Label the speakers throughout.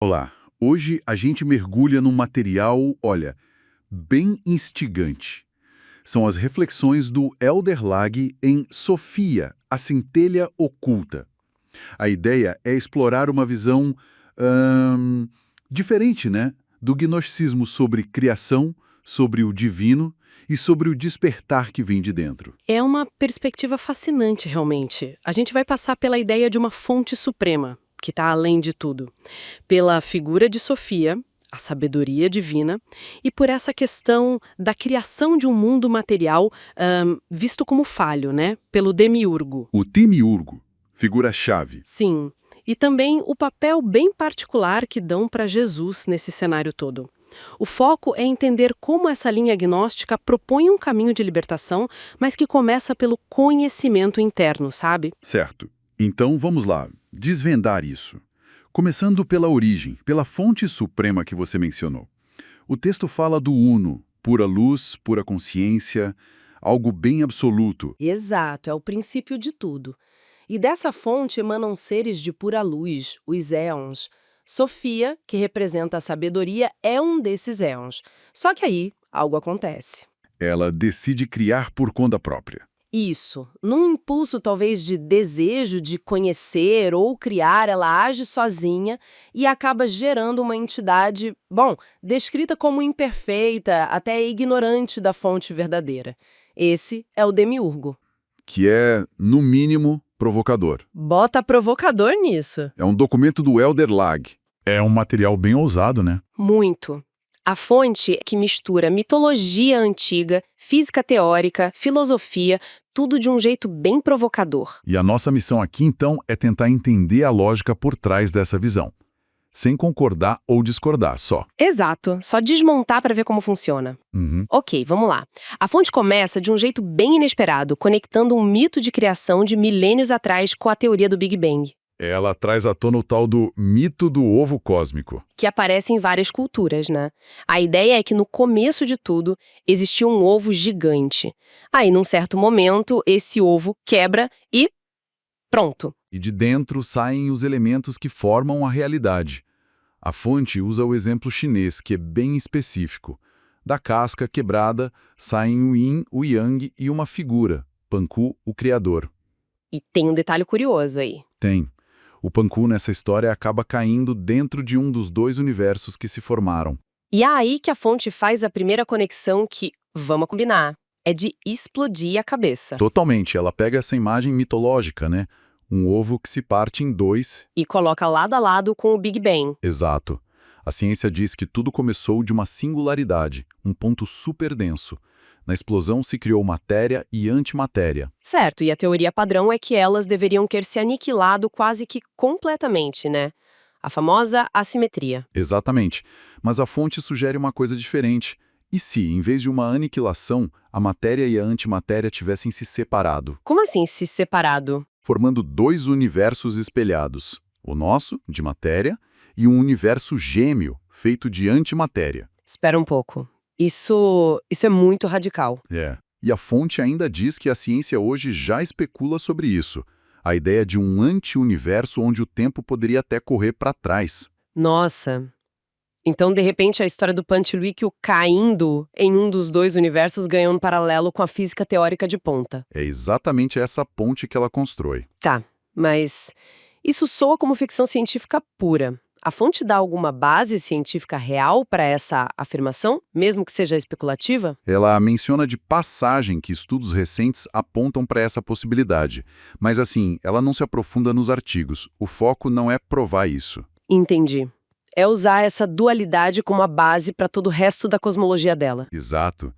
Speaker 1: Olá, hoje a gente mergulha num material, olha, bem instigante. São as reflexões do Elder Lag em Sofia, a centelha oculta. A ideia é explorar uma visão diferente, né? Do gnosticismo sobre criação, sobre o divino e sobre o despertar que vem de dentro.
Speaker 2: É uma perspectiva fascinante, realmente. A gente vai passar pela ideia de uma fonte suprema, que está além de tudo, pela figura de Sofia, a sabedoria divina, e por essa questão da criação de um mundo material visto como falho, né? Pelo demiurgo.
Speaker 1: O Demiurgo, figura-chave.
Speaker 2: Sim, e também o papel bem particular que dão para Jesus nesse cenário todo. O foco é entender como essa linha agnóstica propõe um caminho de libertação, mas que começa pelo conhecimento interno, sabe?
Speaker 1: Certo. Então vamos lá, desvendar isso. Começando pela origem, pela fonte suprema que você mencionou. O texto fala do uno, pura luz, pura consciência, algo bem absoluto.
Speaker 3: Exato, é o princípio de tudo. E dessa fonte emanam seres de pura luz, os éons. Sofia, que representa a sabedoria, é um desses éons. Só que aí, algo acontece.
Speaker 1: Ela decide criar por conta própria.
Speaker 3: Isso, num impulso talvez de desejo de conhecer ou criar, ela age sozinha e acaba gerando uma entidade, descrita como imperfeita, até ignorante da fonte verdadeira. Esse é o demiurgo.
Speaker 1: Que é, no mínimo, provocador.
Speaker 3: Bota provocador nisso.
Speaker 1: É um documento do Elder Lag. É um material bem ousado, né?
Speaker 3: Muito. A fonte que mistura mitologia antiga, física teórica, filosofia, tudo de um jeito bem provocador.
Speaker 1: E a nossa missão aqui, então, é tentar entender a lógica por trás dessa visão. Sem concordar ou discordar, só.
Speaker 3: Exato, só desmontar para ver como funciona. Ok, vamos lá. A fonte começa de um jeito bem inesperado, conectando um mito de criação de milênios atrás com a teoria do Big Bang,
Speaker 1: Ela traz à tona o tal do mito do ovo cósmico.
Speaker 3: que aparece em várias culturas, né? A ideia é que no começo de tudo existia um ovo gigante. Aí, num certo momento, esse ovo quebra e pronto.
Speaker 1: E de dentro saem os elementos que formam a realidade. A fonte usa o exemplo chinês, que é bem específico. Da casca quebrada saem o yin, o yang e uma figura, Panku, o criador.
Speaker 3: E tem um detalhe curioso aí.
Speaker 1: Tem. O Panku nessa história acaba caindo dentro de um dos dois universos que se formaram.
Speaker 3: E é aí que a fonte faz a primeira conexão que, vamos combinar, é de explodir a cabeça.
Speaker 1: Totalmente, ela pega essa imagem mitológica, né? Um ovo que se parte em dois.
Speaker 3: E coloca lado a lado com o Big Bang.
Speaker 1: Exato. A ciência diz que tudo começou de uma singularidade, um ponto super denso. Na explosão se criou matéria e antimatéria.
Speaker 3: Certo, e a teoria padrão é que elas deveriam ter se aniquilado quase que completamente, né? A famosa assimetria.
Speaker 1: Exatamente. Mas a fonte sugere uma coisa diferente. E se, em vez de uma aniquilação, a matéria e a antimatéria tivessem se separado,
Speaker 3: Como assim se separado?
Speaker 1: formando dois universos espelhados, o nosso, de matéria, e um universo gêmeo, feito de antimatéria.
Speaker 3: Espera um pouco. Isso é muito radical.
Speaker 1: E a fonte ainda diz que a ciência hoje já especula sobre isso. A ideia de um anti-universo onde o tempo poderia até correr para trás.
Speaker 3: Nossa. Então, de repente, a história do Pantiliquio caindo em um dos dois universos ganhou um paralelo com a física teórica de ponta.
Speaker 1: É exatamente essa ponte que ela constrói.
Speaker 3: Tá, mas isso soa como ficção científica pura. A fonte dá alguma base científica real para essa afirmação, mesmo que seja especulativa?
Speaker 1: Ela menciona de passagem que estudos recentes apontam para essa possibilidade. Mas assim, ela não se aprofunda nos artigos. O foco não é provar isso.
Speaker 3: Entendi. É usar essa dualidade como a base para todo o resto da cosmologia dela.
Speaker 1: Exato.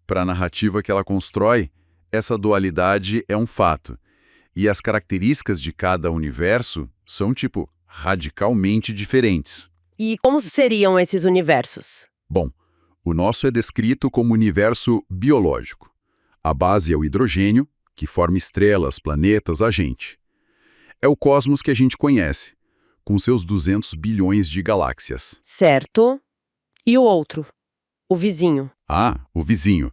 Speaker 1: Para a narrativa que ela constrói, essa dualidade é um fato. E as características de cada universo são, radicalmente diferentes.
Speaker 3: E como seriam esses universos?
Speaker 1: Bom, o nosso é descrito como universo biológico. A base é o hidrogênio, que forma estrelas, planetas, a gente. É o cosmos que a gente conhece, com seus 200 bilhões de galáxias.
Speaker 3: Certo. E o outro? O vizinho.
Speaker 1: Ah, o vizinho.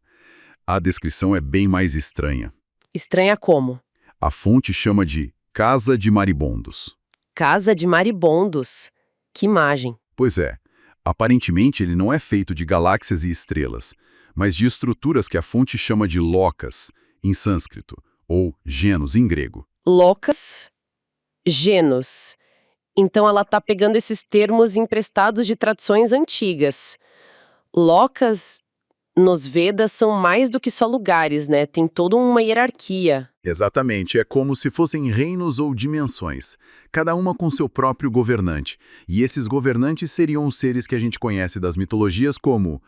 Speaker 1: A descrição é bem mais estranha.
Speaker 3: Estranha como?
Speaker 1: A fonte chama de Casa de Maribondos.
Speaker 3: Casa de Maribondos. Que imagem.
Speaker 1: Pois é, aparentemente ele não é feito de galáxias e estrelas, mas de estruturas que a fonte chama de locas, em sânscrito, ou genos em grego.
Speaker 3: Locas, genos. Então ela está pegando esses termos emprestados de tradições antigas. Locas nos Vedas são mais do que só lugares, né? Tem toda uma hierarquia.
Speaker 1: Exatamente, é como se fossem reinos ou dimensões, cada uma com seu próprio governante. E esses governantes seriam os seres que a gente conhece das mitologias como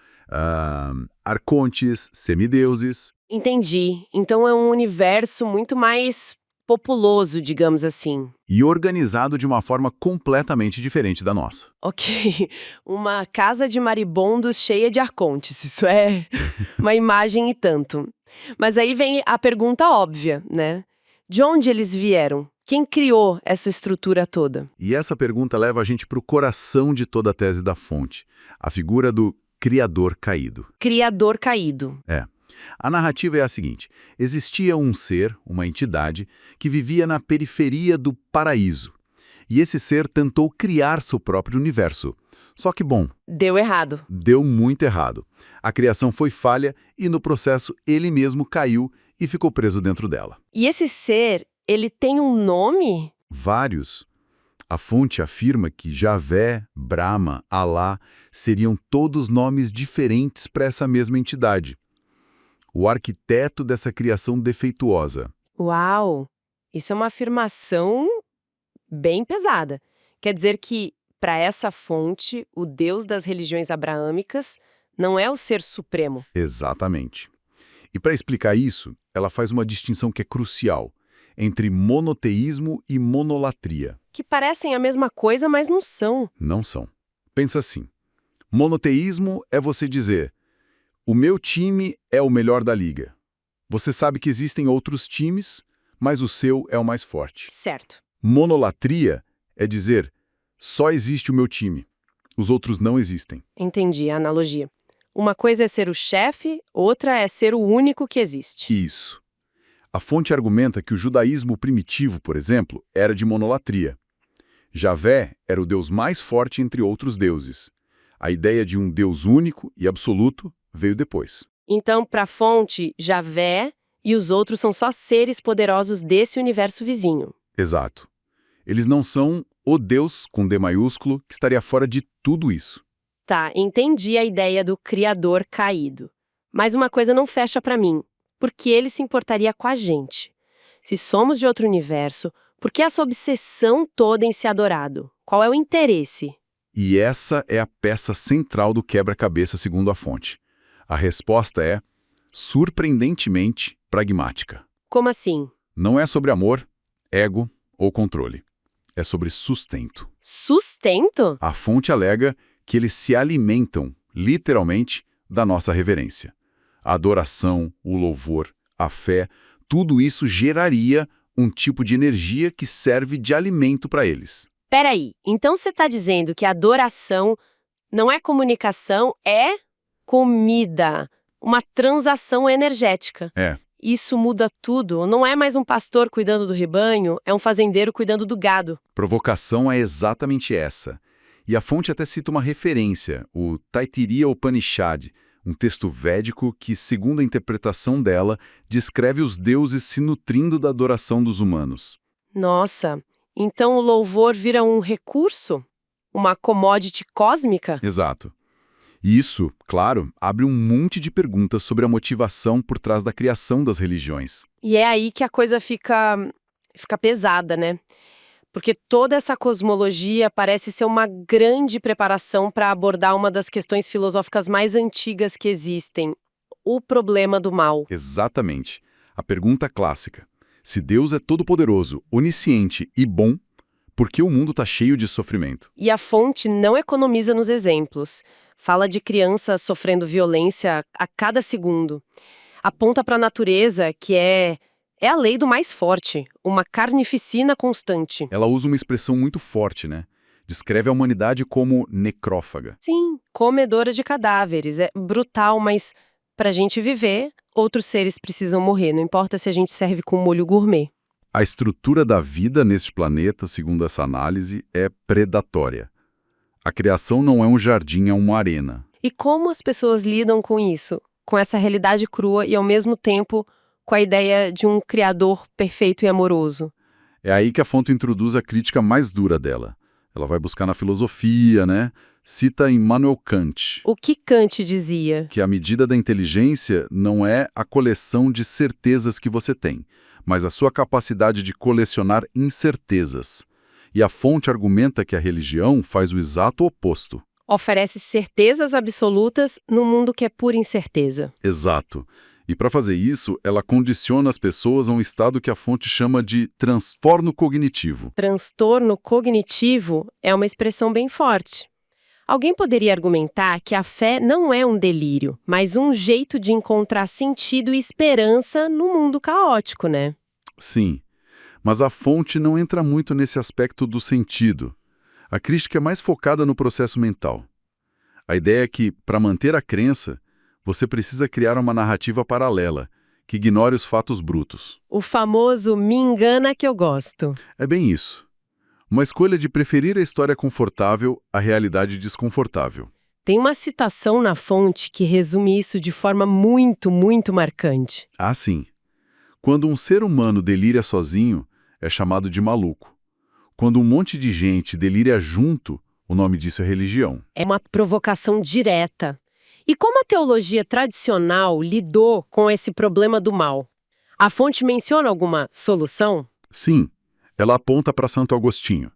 Speaker 1: arcontes, semideuses.
Speaker 3: Entendi. Então é um universo muito mais populoso, digamos assim.
Speaker 1: E organizado de uma forma completamente diferente da nossa.
Speaker 3: Ok, uma casa de maribondos cheia de arcontes, isso é uma imagem e tanto. Mas aí vem a pergunta óbvia, né? De onde eles vieram? Quem criou essa estrutura toda?
Speaker 1: E essa pergunta leva a gente para o coração de toda a tese da fonte, a figura do Criador caído.
Speaker 3: Criador caído.
Speaker 1: A narrativa é a seguinte: existia um ser, uma entidade, que vivia na periferia do paraíso. E esse ser tentou criar seu próprio universo. Só que, bom,
Speaker 3: Deu errado.
Speaker 1: deu muito errado. A criação foi falha e, no processo, ele mesmo caiu e ficou preso dentro dela.
Speaker 3: E esse ser, ele tem um nome?
Speaker 1: Vários. A fonte afirma que Javé, Brahma, Alá seriam todos nomes diferentes para essa mesma entidade. O arquiteto dessa criação defeituosa.
Speaker 3: Uau! Isso é uma afirmação bem pesada. Quer dizer que, para essa fonte, o Deus das religiões abraâmicas não é o ser supremo.
Speaker 1: Exatamente. E para explicar isso, ela faz uma distinção que é crucial entre monoteísmo e monolatria.
Speaker 3: Que parecem a mesma coisa, mas não são.
Speaker 1: Não são. Pensa assim: monoteísmo é você dizer: o meu time é o melhor da liga. Você sabe que existem outros times, mas o seu é o mais forte.
Speaker 3: Certo.
Speaker 1: Monolatria é dizer: só existe o meu time. Os outros não existem.
Speaker 3: Entendi a analogia. Uma coisa é ser o chefe, outra é ser o único que existe.
Speaker 1: Isso. A fonte argumenta que o judaísmo primitivo, por exemplo, era de monolatria. Javé era o deus mais forte entre outros deuses. A ideia de um deus único e absoluto veio depois.
Speaker 3: Então, para a fonte, Javé e os outros são só seres poderosos desse universo vizinho.
Speaker 1: Exato. Eles não são o Deus, com D maiúsculo, que estaria fora de tudo isso.
Speaker 3: Tá, entendi a ideia do criador caído. Mas uma coisa não fecha para mim. Por que ele se importaria com a gente? Se somos de outro universo, por que essa obsessão toda em ser adorado? Qual é o interesse?
Speaker 1: E essa é a peça central do quebra-cabeça segundo a fonte. A resposta é, surpreendentemente, pragmática.
Speaker 3: Como assim?
Speaker 1: Não é sobre amor, ego ou controle. É sobre sustento.
Speaker 3: Sustento?
Speaker 1: A fonte alega que eles se alimentam, literalmente, da nossa reverência. A adoração, o louvor, a fé, tudo isso geraria um tipo de energia que serve de alimento para eles.
Speaker 3: Peraí, então você está dizendo que a adoração não é comunicação, é comida. Uma transação energética.
Speaker 1: É.
Speaker 3: Isso muda tudo. Não é mais um pastor cuidando do rebanho, é um fazendeiro cuidando do gado.
Speaker 1: Provocação é exatamente essa. E a fonte até cita uma referência, o Taittiriya Upanishad, um texto védico que, segundo a interpretação dela, descreve os deuses se nutrindo da adoração dos humanos.
Speaker 3: Nossa, então o louvor vira um recurso? Uma commodity cósmica?
Speaker 1: Exato. E isso, claro, abre um monte de perguntas sobre a motivação por trás da criação das religiões.
Speaker 3: E é aí que a coisa fica pesada, né? Porque toda essa cosmologia parece ser uma grande preparação para abordar uma das questões filosóficas mais antigas que existem, o problema do mal.
Speaker 1: Exatamente. A pergunta clássica. Se Deus é todo-poderoso, onisciente e bom, por que o mundo está cheio de sofrimento?
Speaker 3: E a fonte não economiza nos exemplos. Fala de crianças sofrendo violência a cada segundo. Aponta para a natureza, que é a lei do mais forte, uma carnificina constante.
Speaker 1: Ela usa uma expressão muito forte, né? Descreve a humanidade como necrófaga.
Speaker 3: Sim, comedora de cadáveres. É brutal, mas pra gente viver, outros seres precisam morrer, não importa se a gente serve com molho gourmet.
Speaker 1: A estrutura da vida neste planeta, segundo essa análise, é predatória. A criação não é um jardim, é uma arena.
Speaker 3: E como as pessoas lidam com isso? Com essa realidade crua e, ao mesmo tempo, com a ideia de um criador perfeito e amoroso?
Speaker 1: É aí que a fonte introduz a crítica mais dura dela. Ela vai buscar na filosofia, né? Cita Immanuel Kant,
Speaker 3: O que Kant dizia?
Speaker 1: que a medida da inteligência não é a coleção de certezas que você tem, mas a sua capacidade de colecionar incertezas. E a fonte argumenta que a religião faz o exato oposto.
Speaker 3: Oferece certezas absolutas num mundo que é pura incerteza.
Speaker 1: Exato. E para fazer isso, ela condiciona as pessoas a um estado que a fonte chama de transtorno cognitivo.
Speaker 3: Transtorno cognitivo é uma expressão bem forte. Alguém poderia argumentar que a fé não é um delírio, mas um jeito de encontrar sentido e esperança no mundo caótico, né?
Speaker 1: Sim, mas a fonte não entra muito nesse aspecto do sentido. A crítica é mais focada no processo mental. A ideia é que, para manter a crença, você precisa criar uma narrativa paralela, que ignore os fatos brutos.
Speaker 3: O famoso me engana que eu gosto.
Speaker 1: É bem isso. Uma escolha de preferir a história confortável à realidade desconfortável.
Speaker 3: Tem uma citação na fonte que resume isso de forma muito marcante.
Speaker 1: Ah, sim. Quando um ser humano delira sozinho, é chamado de maluco. Quando um monte de gente delira junto, o nome disso é religião.
Speaker 3: É uma provocação direta. E como a teologia tradicional lidou com esse problema do mal? A fonte menciona alguma solução?
Speaker 1: Sim, ela aponta para Santo Agostinho.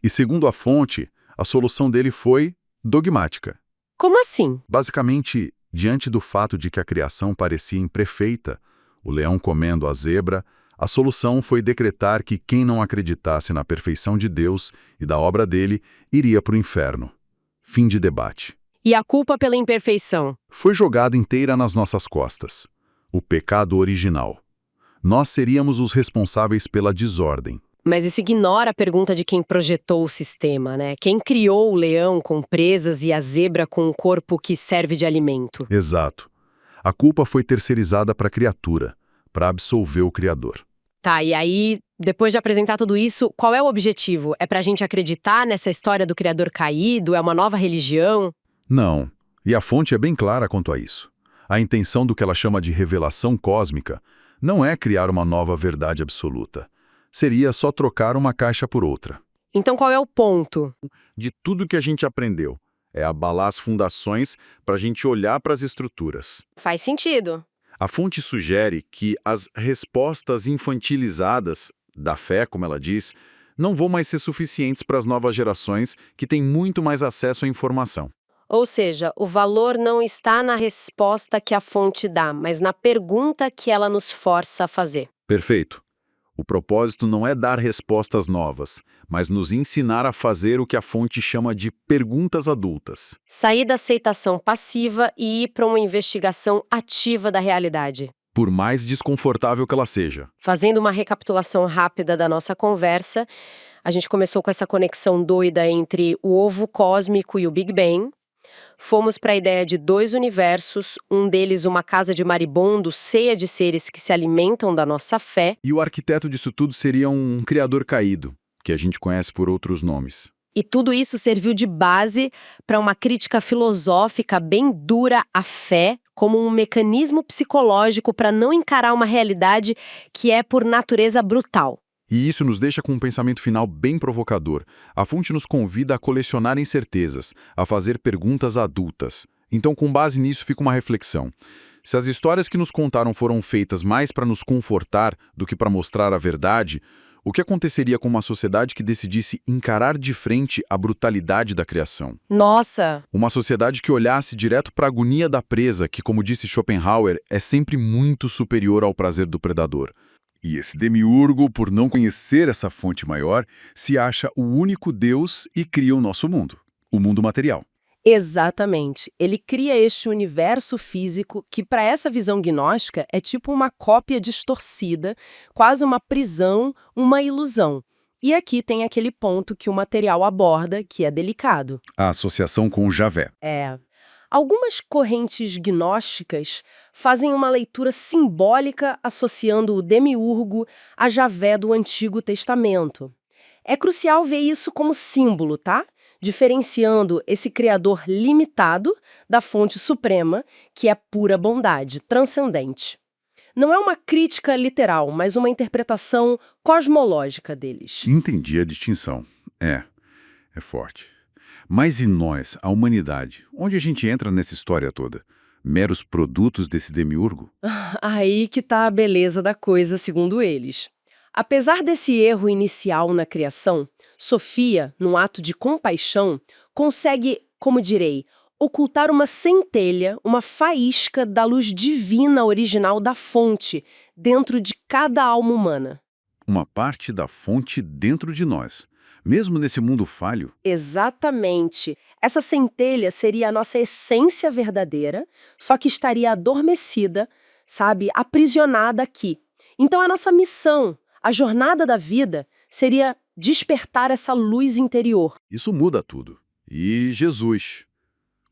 Speaker 1: E segundo a fonte, a solução dele foi dogmática.
Speaker 3: Como assim?
Speaker 1: Basicamente, diante do fato de que a criação parecia imperfeita, o leão comendo a zebra, a solução foi decretar que quem não acreditasse na perfeição de Deus e da obra dele iria para o inferno. Fim de debate.
Speaker 3: E a culpa pela imperfeição?
Speaker 1: Foi jogada inteira nas nossas costas. O pecado original. Nós seríamos os responsáveis pela desordem.
Speaker 3: Mas isso ignora a pergunta de quem projetou o sistema, né? Quem criou o leão com presas e a zebra com um corpo que serve de alimento?
Speaker 1: Exato. A culpa foi terceirizada para a criatura, para absolver o Criador.
Speaker 3: Tá, e aí, depois de apresentar tudo isso, qual é o objetivo? É pra gente acreditar nessa história do Criador caído? É uma nova religião?
Speaker 1: Não. E a fonte é bem clara quanto a isso. A intenção do que ela chama de revelação cósmica não é criar uma nova verdade absoluta. Seria só trocar uma caixa por outra.
Speaker 3: Então qual é o ponto?
Speaker 1: De tudo que a gente aprendeu, é abalar as fundações para a gente olhar para as estruturas.
Speaker 3: Faz sentido.
Speaker 1: A fonte sugere que as respostas infantilizadas da fé, como ela diz, não vão mais ser suficientes para as novas gerações que têm muito mais acesso à informação.
Speaker 3: Ou seja, o valor não está na resposta que a fonte dá, mas na pergunta que ela nos força a fazer.
Speaker 1: Perfeito. O propósito não é dar respostas novas, mas nos ensinar a fazer o que a fonte chama de perguntas adultas.
Speaker 3: Sair da aceitação passiva e ir para uma investigação ativa da realidade.
Speaker 1: Por mais desconfortável que ela seja.
Speaker 3: Fazendo uma recapitulação rápida da nossa conversa, a gente começou com essa conexão doida entre o ovo cósmico e o Big Bang. Fomos para a ideia de dois universos, um deles uma casa de maribondo cheia de seres que se alimentam da nossa fé.
Speaker 1: E o arquiteto disso tudo seria um criador caído, que a gente conhece por outros nomes.
Speaker 3: E tudo isso serviu de base para uma crítica filosófica bem dura à fé, como um mecanismo psicológico para não encarar uma realidade que é por natureza brutal.
Speaker 1: E isso nos deixa com um pensamento final bem provocador. A fonte nos convida a colecionar incertezas, a fazer perguntas adultas. Então, com base nisso, fica uma reflexão. Se as histórias que nos contaram foram feitas mais para nos confortar do que para mostrar a verdade, o que aconteceria com uma sociedade que decidisse encarar de frente a brutalidade da criação?
Speaker 3: Nossa!
Speaker 1: Uma sociedade que olhasse direto para a agonia da presa, que, como disse Schopenhauer, é sempre muito superior ao prazer do predador. E esse demiurgo, por não conhecer essa fonte maior, se acha o único Deus e cria o nosso mundo, o mundo material.
Speaker 3: Exatamente. Ele cria este universo físico que, para essa visão gnóstica, é tipo uma cópia distorcida, quase uma prisão, uma ilusão. E aqui tem aquele ponto que o material aborda, que é delicado.
Speaker 1: A associação com o Javé.
Speaker 3: Algumas correntes gnósticas fazem uma leitura simbólica associando o demiurgo a Javé do Antigo Testamento. É crucial ver isso como símbolo, tá? diferenciando esse criador limitado da fonte suprema, que é pura bondade, transcendente. Não é uma crítica literal, mas uma interpretação cosmológica deles.
Speaker 1: Entendi a distinção. É forte. Mas e nós, a humanidade? Onde a gente entra nessa história toda? Meros produtos desse demiurgo?
Speaker 3: Aí que tá a beleza da coisa, segundo eles. Apesar desse erro inicial na criação, Sofia, num ato de compaixão, consegue, como direi, ocultar uma centelha, uma faísca da luz divina original da fonte dentro de cada alma humana.
Speaker 1: Uma parte da fonte dentro de nós. Mesmo nesse mundo falho?
Speaker 3: Exatamente. Essa centelha seria a nossa essência verdadeira, só que estaria adormecida, sabe, aprisionada aqui. Então a nossa missão, a jornada da vida, seria despertar essa luz interior.
Speaker 1: Isso muda tudo. E Jesus?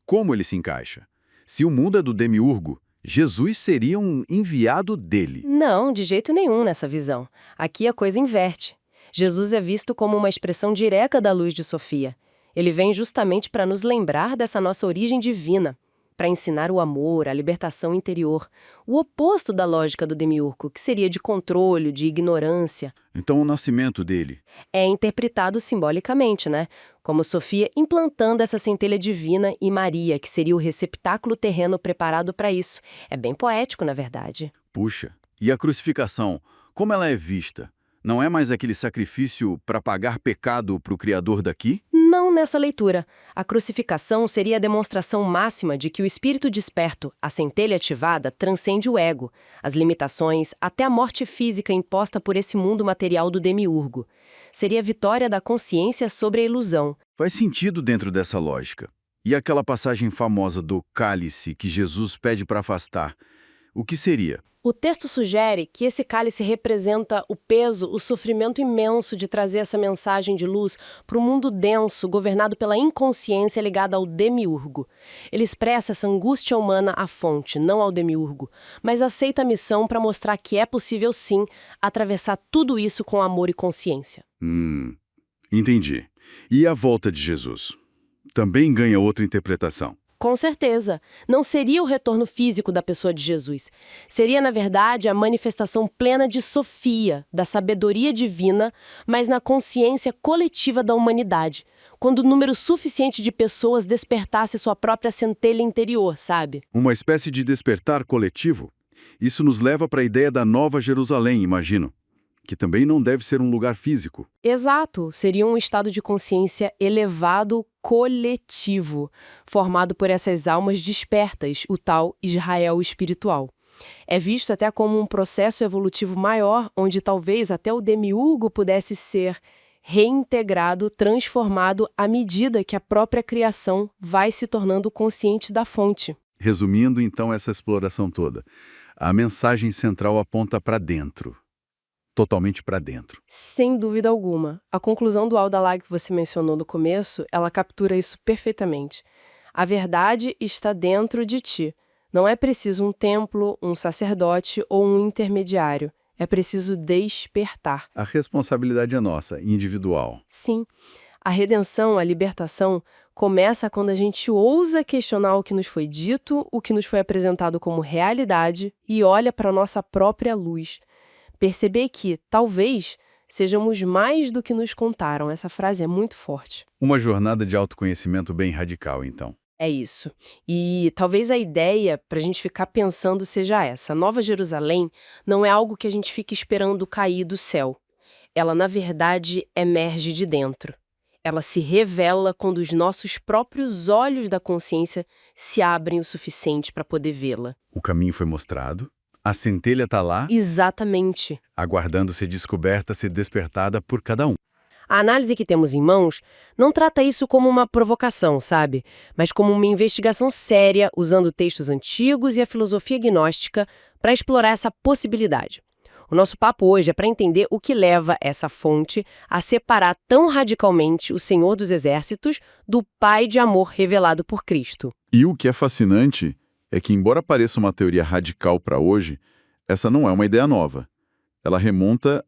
Speaker 1: Como ele se encaixa? Se o mundo é do demiurgo, Jesus seria um enviado dele.
Speaker 3: Não, de jeito nenhum nessa visão. Aqui a coisa inverte. Jesus é visto como uma expressão direta da luz de Sofia. Ele vem justamente para nos lembrar dessa nossa origem divina, para ensinar o amor, a libertação interior, o oposto da lógica do demiurgo, que seria de controle, de ignorância.
Speaker 1: Então o nascimento dele?
Speaker 3: É interpretado simbolicamente, né? Como Sofia implantando essa centelha divina em Maria, que seria o receptáculo terreno preparado para isso. É bem poético, na verdade.
Speaker 1: Puxa, e a crucificação, como ela é vista? Não é mais aquele sacrifício para pagar pecado para o Criador daqui?
Speaker 3: Não nessa leitura. A crucificação seria a demonstração máxima de que o espírito desperto, a centelha ativada, transcende o ego, as limitações, até a morte física imposta por esse mundo material do demiurgo. Seria a vitória da consciência sobre a ilusão.
Speaker 1: Faz sentido dentro dessa lógica. E aquela passagem famosa do cálice que Jesus pede para afastar, o que seria?
Speaker 3: O texto sugere que esse cálice representa o peso, o sofrimento imenso de trazer essa mensagem de luz para um mundo denso, governado pela inconsciência ligada ao demiurgo. Ele expressa essa angústia humana à fonte, não ao demiurgo, mas aceita a missão para mostrar que é possível, sim, atravessar tudo isso com amor e consciência.
Speaker 1: Entendi. E a volta de Jesus? Também ganha outra interpretação.
Speaker 3: Com certeza. Não seria o retorno físico da pessoa de Jesus. Seria, na verdade, a manifestação plena de Sofia, da sabedoria divina, mas na consciência coletiva da humanidade, quando o número suficiente de pessoas despertasse sua própria centelha interior, sabe?
Speaker 1: Uma espécie de despertar coletivo? Isso nos leva para a ideia da Nova Jerusalém, imagino, que também não deve ser um lugar físico.
Speaker 3: Exato, seria um estado de consciência elevado coletivo, formado por essas almas despertas, o tal Israel espiritual. É visto até como um processo evolutivo maior, onde talvez até o demiurgo pudesse ser reintegrado, transformado à medida que a própria criação vai se tornando consciente da fonte.
Speaker 1: Resumindo, então, essa exploração toda, a mensagem central aponta para dentro. Totalmente para dentro.
Speaker 3: Sem dúvida alguma. A conclusão do Aldalag que você mencionou no começo, ela captura isso perfeitamente. A verdade está dentro de ti. Não é preciso um templo, um sacerdote ou um intermediário. É preciso despertar.
Speaker 1: A responsabilidade é nossa, individual.
Speaker 3: Sim. A redenção, a libertação, começa quando a gente ousa questionar o que nos foi dito, o que nos foi apresentado como realidade e olha para a nossa própria luz. Perceber que, talvez, sejamos mais do que nos contaram. Essa frase é muito forte.
Speaker 1: Uma jornada de autoconhecimento bem radical, então.
Speaker 3: É isso. E talvez a ideia para a gente ficar pensando seja essa. Nova Jerusalém não é algo que a gente fique esperando cair do céu. Ela, na verdade, emerge de dentro. Ela se revela quando os nossos próprios olhos da consciência se abrem o suficiente para poder vê-la.
Speaker 1: O caminho foi mostrado. A centelha está lá,
Speaker 3: Exatamente.
Speaker 1: aguardando ser descoberta, ser despertada por cada um.
Speaker 3: A análise que temos em mãos não trata isso como uma provocação, sabe? Mas como uma investigação séria, usando textos antigos e a filosofia gnóstica para explorar essa possibilidade. O nosso papo hoje é para entender o que leva essa fonte a separar tão radicalmente o Senhor dos Exércitos do Pai de amor revelado por Cristo.
Speaker 1: E o que é fascinante é que, embora pareça uma teoria radical para hoje, essa não é uma ideia nova. Ela remonta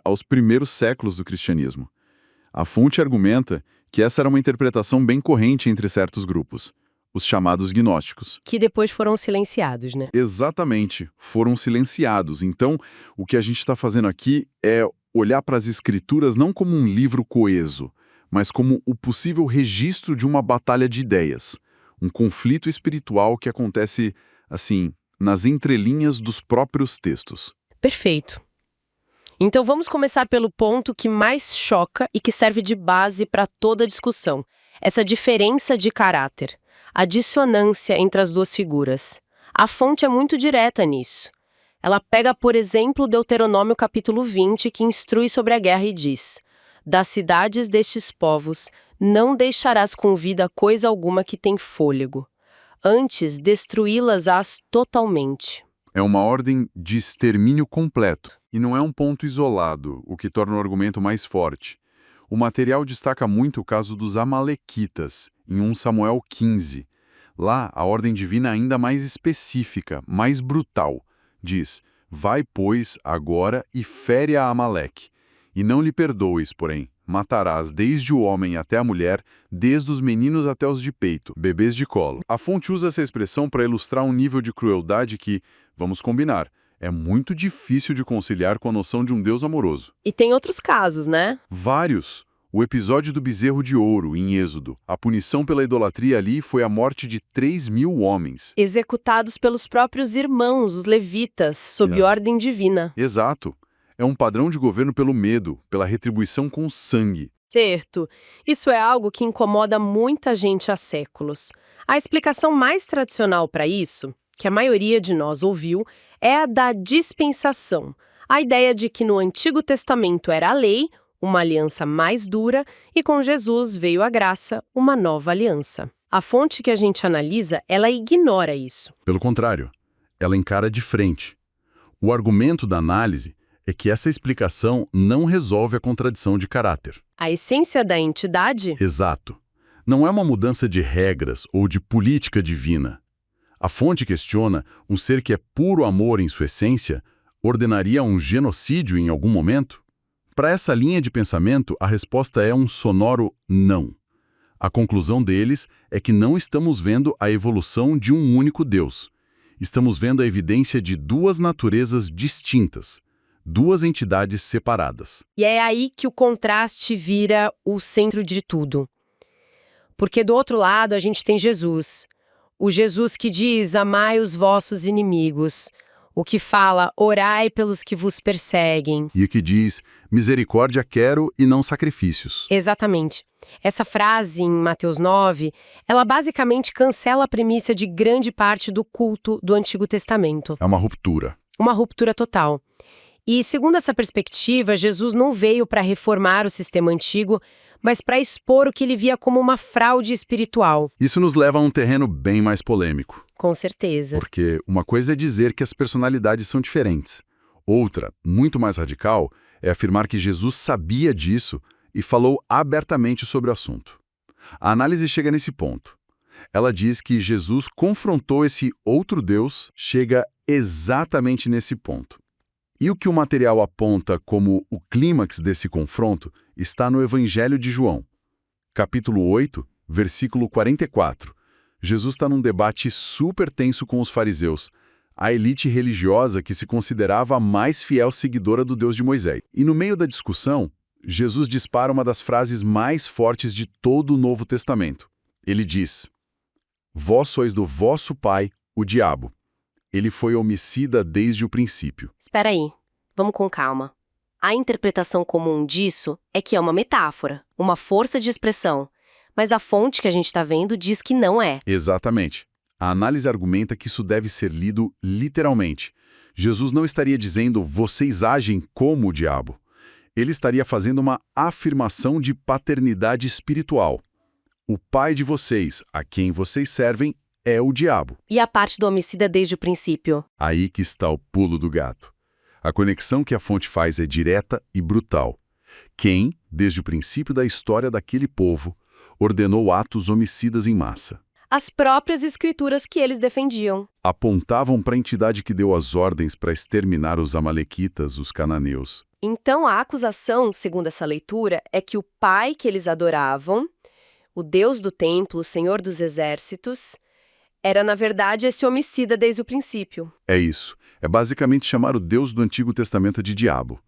Speaker 1: aos primeiros séculos do cristianismo. A fonte argumenta que essa era uma interpretação bem corrente entre certos grupos, os chamados gnósticos.
Speaker 3: Que depois foram silenciados, né?
Speaker 1: Exatamente, foram silenciados. Então, o que a gente está fazendo aqui é olhar para as escrituras não como um livro coeso, mas como o possível registro de uma batalha de ideias, um conflito espiritual que acontece, assim, nas entrelinhas dos próprios textos.
Speaker 3: Perfeito. Então vamos começar pelo ponto que mais choca e que serve de base para toda a discussão. Essa diferença de caráter, a dissonância entre as duas figuras. A fonte é muito direta nisso. Ela pega, por exemplo, Deuteronômio capítulo 20, que instrui sobre a guerra e diz: das cidades destes povos não deixarás com vida coisa alguma que tem fôlego. Antes, destruí-las-ás totalmente.
Speaker 1: É uma ordem de extermínio completo, e não é um ponto isolado, o que torna o argumento mais forte. O material destaca muito o caso dos Amalequitas, em 1 Samuel 15. Lá, a ordem divina é ainda mais específica, mais brutal. Diz: vai, pois, agora e fere a Amaleque. E não lhe perdoes, porém, matarás desde o homem até a mulher, desde os meninos até os de peito, bebês de colo. A fonte usa essa expressão para ilustrar um nível de crueldade que, vamos combinar, é muito difícil de conciliar com a noção de um Deus amoroso.
Speaker 3: E tem outros casos, né?
Speaker 1: Vários. O episódio do bezerro de ouro, em Êxodo. A punição pela idolatria ali foi a morte de 3.000 homens.
Speaker 3: Executados pelos próprios irmãos, os levitas, sob ordem divina.
Speaker 1: Exato. É um padrão de governo pelo medo, pela retribuição com sangue.
Speaker 3: Certo. Isso é algo que incomoda muita gente há séculos. A explicação mais tradicional para isso, que a maioria de nós ouviu, é a da dispensação. A ideia de que no Antigo Testamento era a lei, uma aliança mais dura, e com Jesus veio a graça, uma nova aliança. A fonte que a gente analisa, ela ignora isso.
Speaker 1: Pelo contrário, ela encara de frente. O argumento da análise é que essa explicação não resolve a contradição de caráter.
Speaker 3: A essência da entidade?
Speaker 1: Exato. Não é uma mudança de regras ou de política divina. A fonte questiona um ser que é puro amor em sua essência, ordenaria um genocídio em algum momento? Para essa linha de pensamento, a resposta é um sonoro não. A conclusão deles é que não estamos vendo a evolução de um único Deus. Estamos vendo a evidência de duas naturezas distintas, duas entidades separadas.
Speaker 3: E é aí que o contraste vira o centro de tudo. Porque do outro lado a gente tem Jesus. O Jesus que diz: amai os vossos inimigos. O que fala: orai pelos que vos perseguem.
Speaker 1: E o que diz: misericórdia quero e não sacrifícios.
Speaker 3: Exatamente. Essa frase em Mateus 9, ela basicamente cancela a premissa de grande parte do culto do Antigo Testamento.
Speaker 1: É uma ruptura.
Speaker 3: Uma ruptura total. E, segundo essa perspectiva, Jesus não veio para reformar o sistema antigo, mas para expor o que ele via como uma fraude espiritual.
Speaker 1: Isso nos leva a um terreno bem mais polêmico.
Speaker 3: Com certeza.
Speaker 1: Porque uma coisa é dizer que as personalidades são diferentes. Outra, muito mais radical, é afirmar que Jesus sabia disso e falou abertamente sobre o assunto. A análise chega nesse ponto. Ela diz que Jesus confrontou esse outro Deus, chega exatamente nesse ponto. E o que o material aponta como o clímax desse confronto está no Evangelho de João. Capítulo 8, versículo 44. Jesus está num debate super tenso com os fariseus, a elite religiosa que se considerava a mais fiel seguidora do Deus de Moisés. E no meio da discussão, Jesus dispara uma das frases mais fortes de todo o Novo Testamento. Ele diz: vós sois do vosso pai, o diabo. Ele foi homicida desde o princípio.
Speaker 3: Espera aí, vamos com calma. A interpretação comum disso é que é uma metáfora, uma força de expressão, mas a fonte que a gente está vendo diz que não é.
Speaker 1: Exatamente. A análise argumenta que isso deve ser lido literalmente. Jesus não estaria dizendo vocês agem como o diabo. Ele estaria fazendo uma afirmação de paternidade espiritual. O pai de vocês, a quem vocês servem, é o diabo.
Speaker 3: E a parte do homicida desde o princípio?
Speaker 1: Aí que está o pulo do gato. A conexão que a fonte faz é direta e brutal. Quem, desde o princípio da história daquele povo, ordenou atos homicidas em massa?
Speaker 3: As próprias escrituras que eles defendiam.
Speaker 1: Apontavam para a entidade que deu as ordens para exterminar os amalequitas, os cananeus.
Speaker 3: Então, a acusação, segundo essa leitura, é que o pai que eles adoravam, o Deus do templo, o Senhor dos exércitos, era, na verdade, esse homicida desde o princípio.
Speaker 1: É isso. É basicamente chamar o Deus do Antigo Testamento de diabo.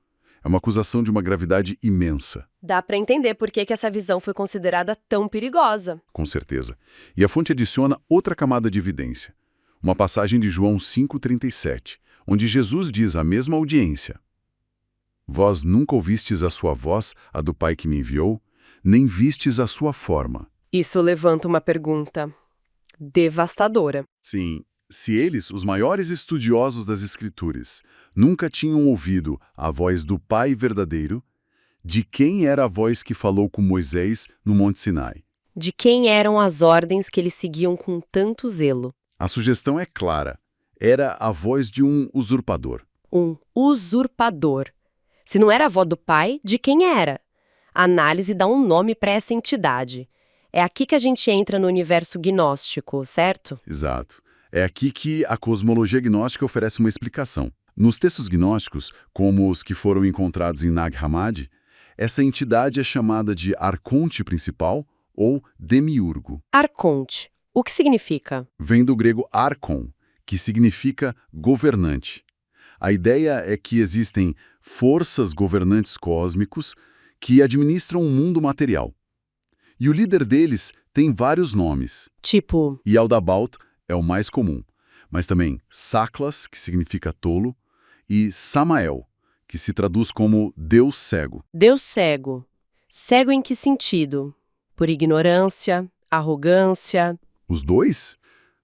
Speaker 1: É uma acusação de uma gravidade imensa,
Speaker 3: Dá para entender por que essa visão foi considerada tão perigosa.
Speaker 1: com certeza. E a fonte adiciona outra camada de evidência. Uma passagem de João 5,37, onde Jesus diz à mesma audiência: Vós nunca ouvistes a sua voz, a do Pai que me enviou, nem vistes a sua forma.
Speaker 3: Isso levanta uma pergunta devastadora.
Speaker 1: Sim, se eles, os maiores estudiosos das Escrituras, nunca tinham ouvido a voz do Pai verdadeiro, de quem era a voz que falou com Moisés no Monte Sinai?
Speaker 3: De quem eram as ordens que eles seguiam com tanto zelo?
Speaker 1: A sugestão é clara. Era a voz de um usurpador.
Speaker 3: Um usurpador. Se não era a avó do pai, de quem era? A análise dá um nome para essa entidade. É aqui que a gente entra no universo gnóstico, certo?
Speaker 1: Exato. É aqui que a cosmologia gnóstica oferece uma explicação. Nos textos gnósticos, como os que foram encontrados em Nag Hammadi, essa entidade é chamada de arconte principal ou demiurgo.
Speaker 3: Arconte. O que significa?
Speaker 1: Vem do grego archon, que significa governante. A ideia é que existem forças governantes cósmicos que administram o mundo material. E o líder deles tem vários nomes.
Speaker 3: Tipo,
Speaker 1: Yaldabaoth é o mais comum, mas também Saklas, que significa tolo, e Samael, que se traduz como Deus cego.
Speaker 3: Deus cego. Cego em que sentido? Por ignorância, arrogância?
Speaker 1: Os dois?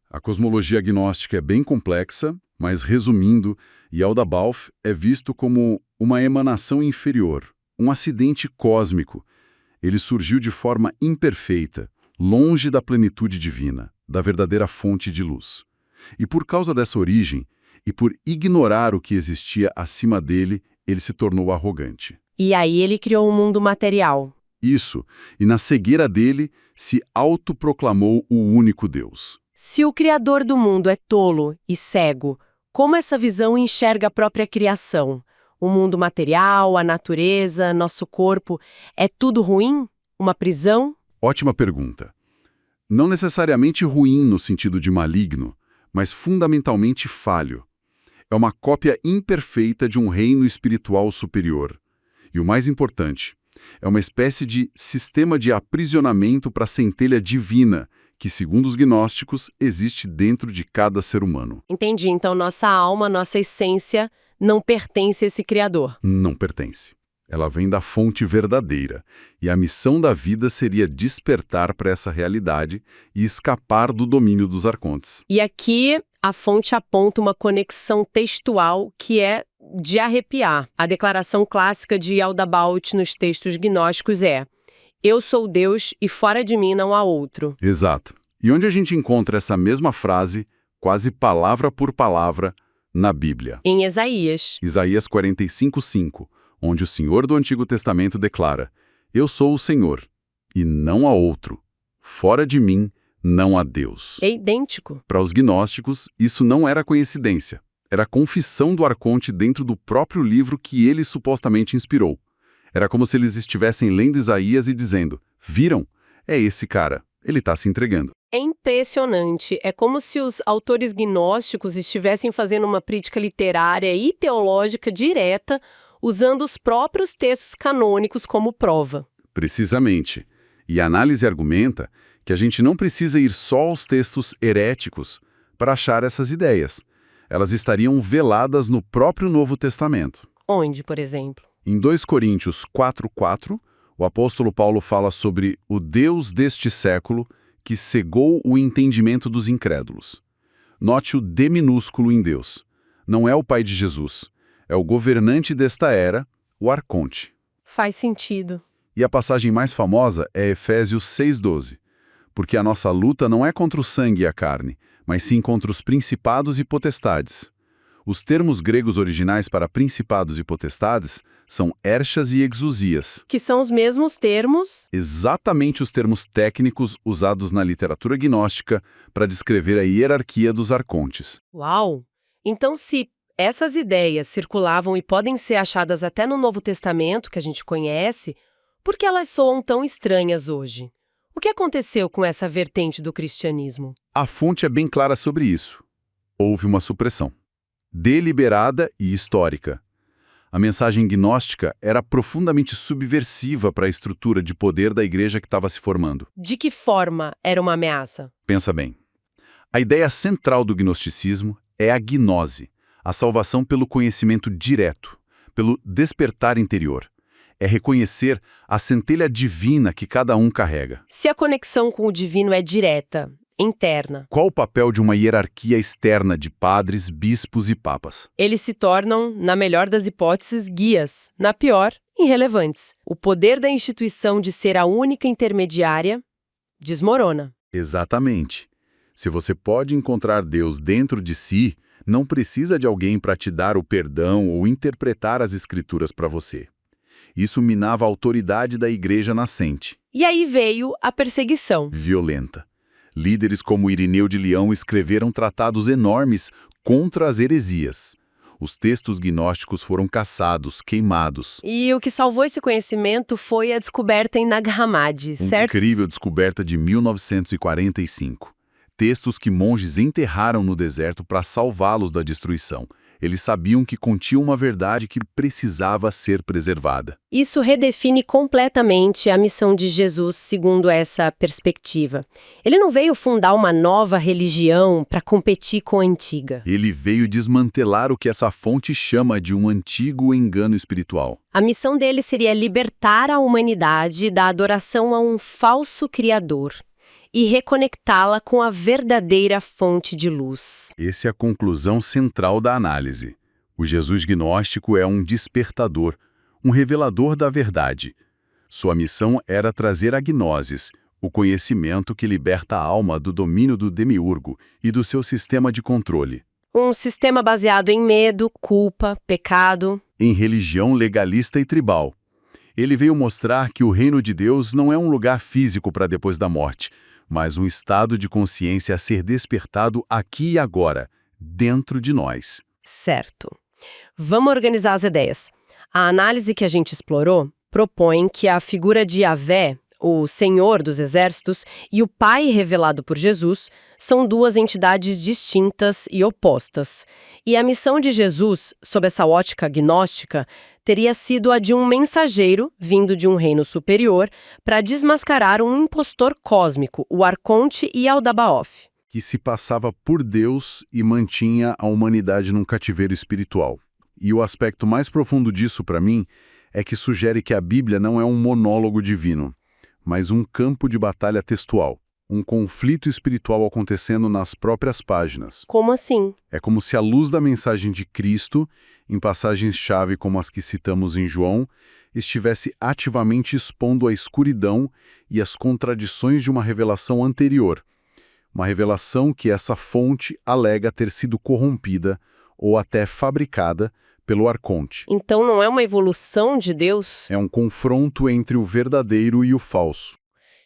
Speaker 1: A cosmologia gnóstica é bem complexa, mas resumindo, Yaldabaoth é visto como uma emanação inferior, um acidente cósmico. Ele surgiu de forma imperfeita, longe da plenitude divina, da verdadeira fonte de luz. E por causa dessa origem, e por ignorar o que existia acima dele, ele se tornou arrogante.
Speaker 3: E aí ele criou um mundo material.
Speaker 1: Isso, e na cegueira dele, se autoproclamou o único Deus.
Speaker 3: Se o criador do mundo é tolo e cego, como essa visão enxerga a própria criação? O mundo material, a natureza, nosso corpo, é tudo ruim? Uma prisão?
Speaker 1: Ótima pergunta. Não necessariamente ruim no sentido de maligno, mas fundamentalmente falho. É uma cópia imperfeita de um reino espiritual superior. E o mais importante, é uma espécie de sistema de aprisionamento para a centelha divina, que, segundo os gnósticos, existe dentro de cada ser humano.
Speaker 3: Entendi. Então nossa alma, nossa essência não pertence a esse criador.
Speaker 1: Não pertence. Ela vem da fonte verdadeira, e a missão da vida seria despertar para essa realidade e escapar do domínio dos arcontes.
Speaker 3: E aqui a fonte aponta uma conexão textual que é de arrepiar. A declaração clássica de Yaldabaoth nos textos gnósticos é: eu sou Deus e fora de mim não há outro.
Speaker 1: Exato. E onde a gente encontra essa mesma frase, quase palavra por palavra, na Bíblia?
Speaker 3: Em Isaías.
Speaker 1: Isaías 45:5, onde o Senhor do Antigo Testamento declara: eu sou o Senhor, e não há outro. Fora de mim não há Deus.
Speaker 3: É idêntico.
Speaker 1: Para os gnósticos, isso não era coincidência. Era a confissão do arconte dentro do próprio livro que ele supostamente inspirou. Era como se eles estivessem lendo Isaías e dizendo: viram? É esse cara. Ele está se entregando.
Speaker 3: É impressionante. É como se os autores gnósticos estivessem fazendo uma crítica literária e teológica direta, usando os próprios textos canônicos como prova.
Speaker 1: Precisamente. E a análise argumenta que a gente não precisa ir só aos textos heréticos para achar essas ideias. Elas estariam veladas no próprio Novo Testamento.
Speaker 3: Onde, por exemplo?
Speaker 1: Em 2 Coríntios 4:4, o apóstolo Paulo fala sobre o Deus deste século que cegou o entendimento dos incrédulos. Note o D minúsculo em Deus. Não é o Pai de Jesus, é o governante desta era, o arconte.
Speaker 3: Faz sentido.
Speaker 1: E a passagem mais famosa é Efésios 6:12, porque a nossa luta não é contra o sangue e a carne, mas sim contra os principados e potestades. Os termos gregos originais para principados e potestades são erchas e exousias.
Speaker 3: Que são os mesmos termos.
Speaker 1: Exatamente os termos técnicos usados na literatura gnóstica para descrever a hierarquia dos arcontes.
Speaker 3: Uau! Então, se essas ideias circulavam e podem ser achadas até no Novo Testamento, que a gente conhece, por que elas soam tão estranhas hoje? O que aconteceu com essa vertente do cristianismo?
Speaker 1: A fonte é bem clara sobre isso. Houve uma supressão, deliberada e histórica. A mensagem gnóstica era profundamente subversiva para a estrutura de poder da igreja que estava se formando.
Speaker 3: De que forma era uma ameaça?
Speaker 1: Pensa bem. A ideia central do gnosticismo é a gnose, a salvação pelo conhecimento direto, pelo despertar interior. É reconhecer a centelha divina que cada um carrega.
Speaker 3: Se a conexão com o divino é direta, interna,
Speaker 1: Qual o papel de uma hierarquia externa de padres, bispos e papas?
Speaker 3: eles se tornam, na melhor das hipóteses, guias, na pior, irrelevantes. O poder da instituição de ser a única intermediária desmorona.
Speaker 1: Exatamente. Se você pode encontrar Deus dentro de si, não precisa de alguém para te dar o perdão ou interpretar as escrituras para você. Isso minava a autoridade da igreja nascente,
Speaker 3: E aí veio a perseguição.
Speaker 1: violenta. Líderes como Irineu de Leão escreveram tratados enormes contra as heresias. Os textos gnósticos foram caçados, queimados.
Speaker 3: E o que salvou esse conhecimento foi a descoberta em Nag Hammadi,
Speaker 1: Uma
Speaker 3: certo?
Speaker 1: incrível descoberta de 1945. Textos que monges enterraram no deserto para salvá-los da destruição. Eles sabiam que continham uma verdade que precisava ser preservada.
Speaker 3: Isso redefine completamente a missão de Jesus segundo essa perspectiva. Ele não veio fundar uma nova religião para competir com a antiga.
Speaker 1: Ele veio desmantelar o que essa fonte chama de um antigo engano espiritual.
Speaker 3: A missão dele seria libertar a humanidade da adoração a um falso criador e reconectá-la com a verdadeira fonte de luz.
Speaker 1: Essa é a conclusão central da análise. O Jesus gnóstico é um despertador, um revelador da verdade. Sua missão era trazer a gnosis, o conhecimento que liberta a alma do domínio do demiurgo e do seu sistema de controle.
Speaker 3: Um sistema baseado em medo, culpa, pecado.
Speaker 1: Em religião legalista e tribal. Ele veio mostrar que o reino de Deus não é um lugar físico para depois da morte, mas um estado de consciência a ser despertado aqui e agora, dentro de nós.
Speaker 3: Certo. Vamos organizar as ideias. A análise que a gente explorou propõe que a figura de Yahvé, o Senhor dos Exércitos, e o Pai revelado por Jesus são duas entidades distintas e opostas. E a missão de Jesus, sob essa ótica gnóstica, teria sido a de um mensageiro vindo de um reino superior para desmascarar um impostor cósmico, o Arconte e Aldabaoth.
Speaker 1: Que se passava por Deus e mantinha a humanidade num cativeiro espiritual. E o aspecto mais profundo disso, para mim, é que sugere que a Bíblia não é um monólogo divino, mas um campo de batalha textual, um conflito espiritual acontecendo nas próprias páginas.
Speaker 3: Como assim?
Speaker 1: É como se a luz da mensagem de Cristo, em passagens-chave como as que citamos em João, estivesse ativamente expondo a escuridão e as contradições de uma revelação anterior. Uma revelação que essa fonte alega ter sido corrompida ou até fabricada pelo Arconte.
Speaker 3: Então não é uma evolução de Deus?
Speaker 1: É um confronto entre o verdadeiro e o falso.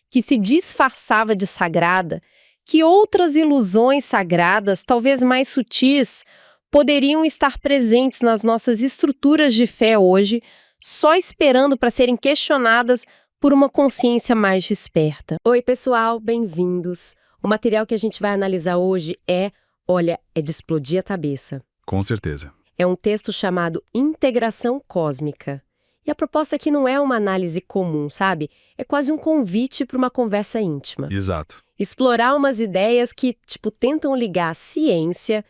Speaker 3: Que se disfarçava de sagrada, que outras ilusões sagradas, talvez mais sutis, poderiam estar presentes nas nossas estruturas de fé hoje, só esperando para serem questionadas por uma consciência mais desperta. Oi, pessoal, bem-vindos. O material que a gente vai analisar hoje é de explodir a cabeça.
Speaker 1: Com certeza.
Speaker 3: É um texto chamado Integração Cósmica. E a proposta aqui não é uma análise comum, sabe? É quase um convite para uma conversa íntima.
Speaker 1: Exato.
Speaker 3: Explorar umas ideias que, tentam ligar ciência,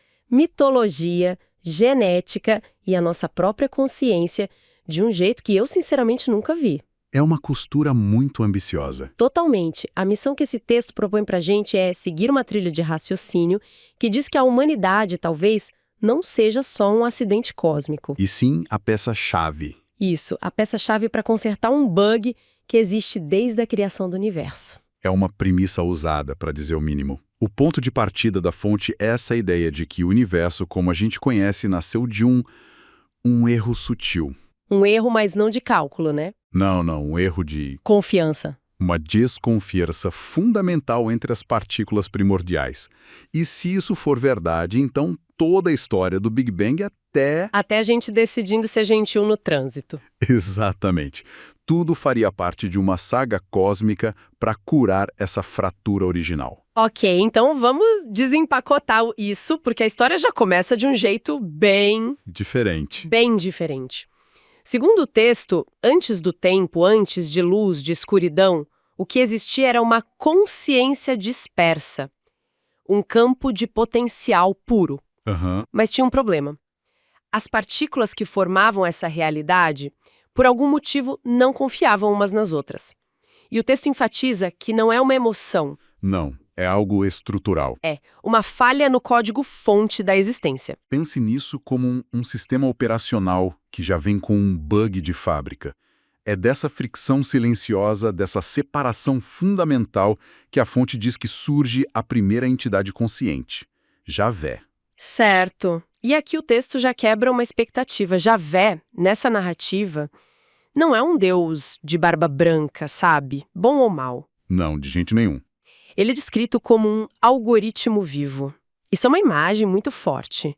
Speaker 3: mitologia, genética e a nossa própria consciência de um jeito que eu, sinceramente, nunca vi.
Speaker 1: É uma costura muito ambiciosa.
Speaker 3: Totalmente. A missão que esse texto propõe pra gente é seguir uma trilha de raciocínio que diz que a humanidade, talvez, não seja só um acidente cósmico.
Speaker 1: E sim a peça-chave.
Speaker 3: Isso, a peça-chave para consertar um bug que existe desde a criação do universo.
Speaker 1: É uma premissa ousada, para dizer o mínimo. O ponto de partida da fonte é essa ideia de que o universo, como a gente conhece, nasceu de um erro sutil.
Speaker 3: Um erro, mas não de cálculo, né?
Speaker 1: Não, um erro de...
Speaker 3: Confiança.
Speaker 1: Uma desconfiança fundamental entre as partículas primordiais. E se isso for verdade, então toda a história do Big Bang até...
Speaker 3: Até a gente decidindo ser gentil no trânsito.
Speaker 1: Exatamente. Tudo faria parte de uma saga cósmica para curar essa fratura original.
Speaker 3: Ok, então vamos desempacotar isso, porque a história já começa de um jeito bem
Speaker 1: Diferente.
Speaker 3: diferente. Segundo o texto, antes do tempo, antes de luz, de escuridão, o que existia era uma consciência dispersa, um campo de potencial puro.
Speaker 1: Aham.
Speaker 3: Mas tinha um problema. As partículas que formavam essa realidade, por algum motivo, não confiavam umas nas outras. E o texto enfatiza que não é uma emoção,
Speaker 1: Não, é algo estrutural.
Speaker 3: é uma falha no código-fonte da existência.
Speaker 1: Pense nisso como um sistema operacional que já vem com um bug de fábrica. É dessa fricção silenciosa, dessa separação fundamental, que a fonte diz que surge a primeira entidade consciente, Javé.
Speaker 3: Certo. E aqui o texto já quebra uma expectativa. Javé, nessa narrativa, não é um deus de barba branca, sabe? Bom ou mal.
Speaker 1: Não, de jeito nenhum.
Speaker 3: Ele é descrito como um algoritmo vivo. Isso é uma imagem muito forte.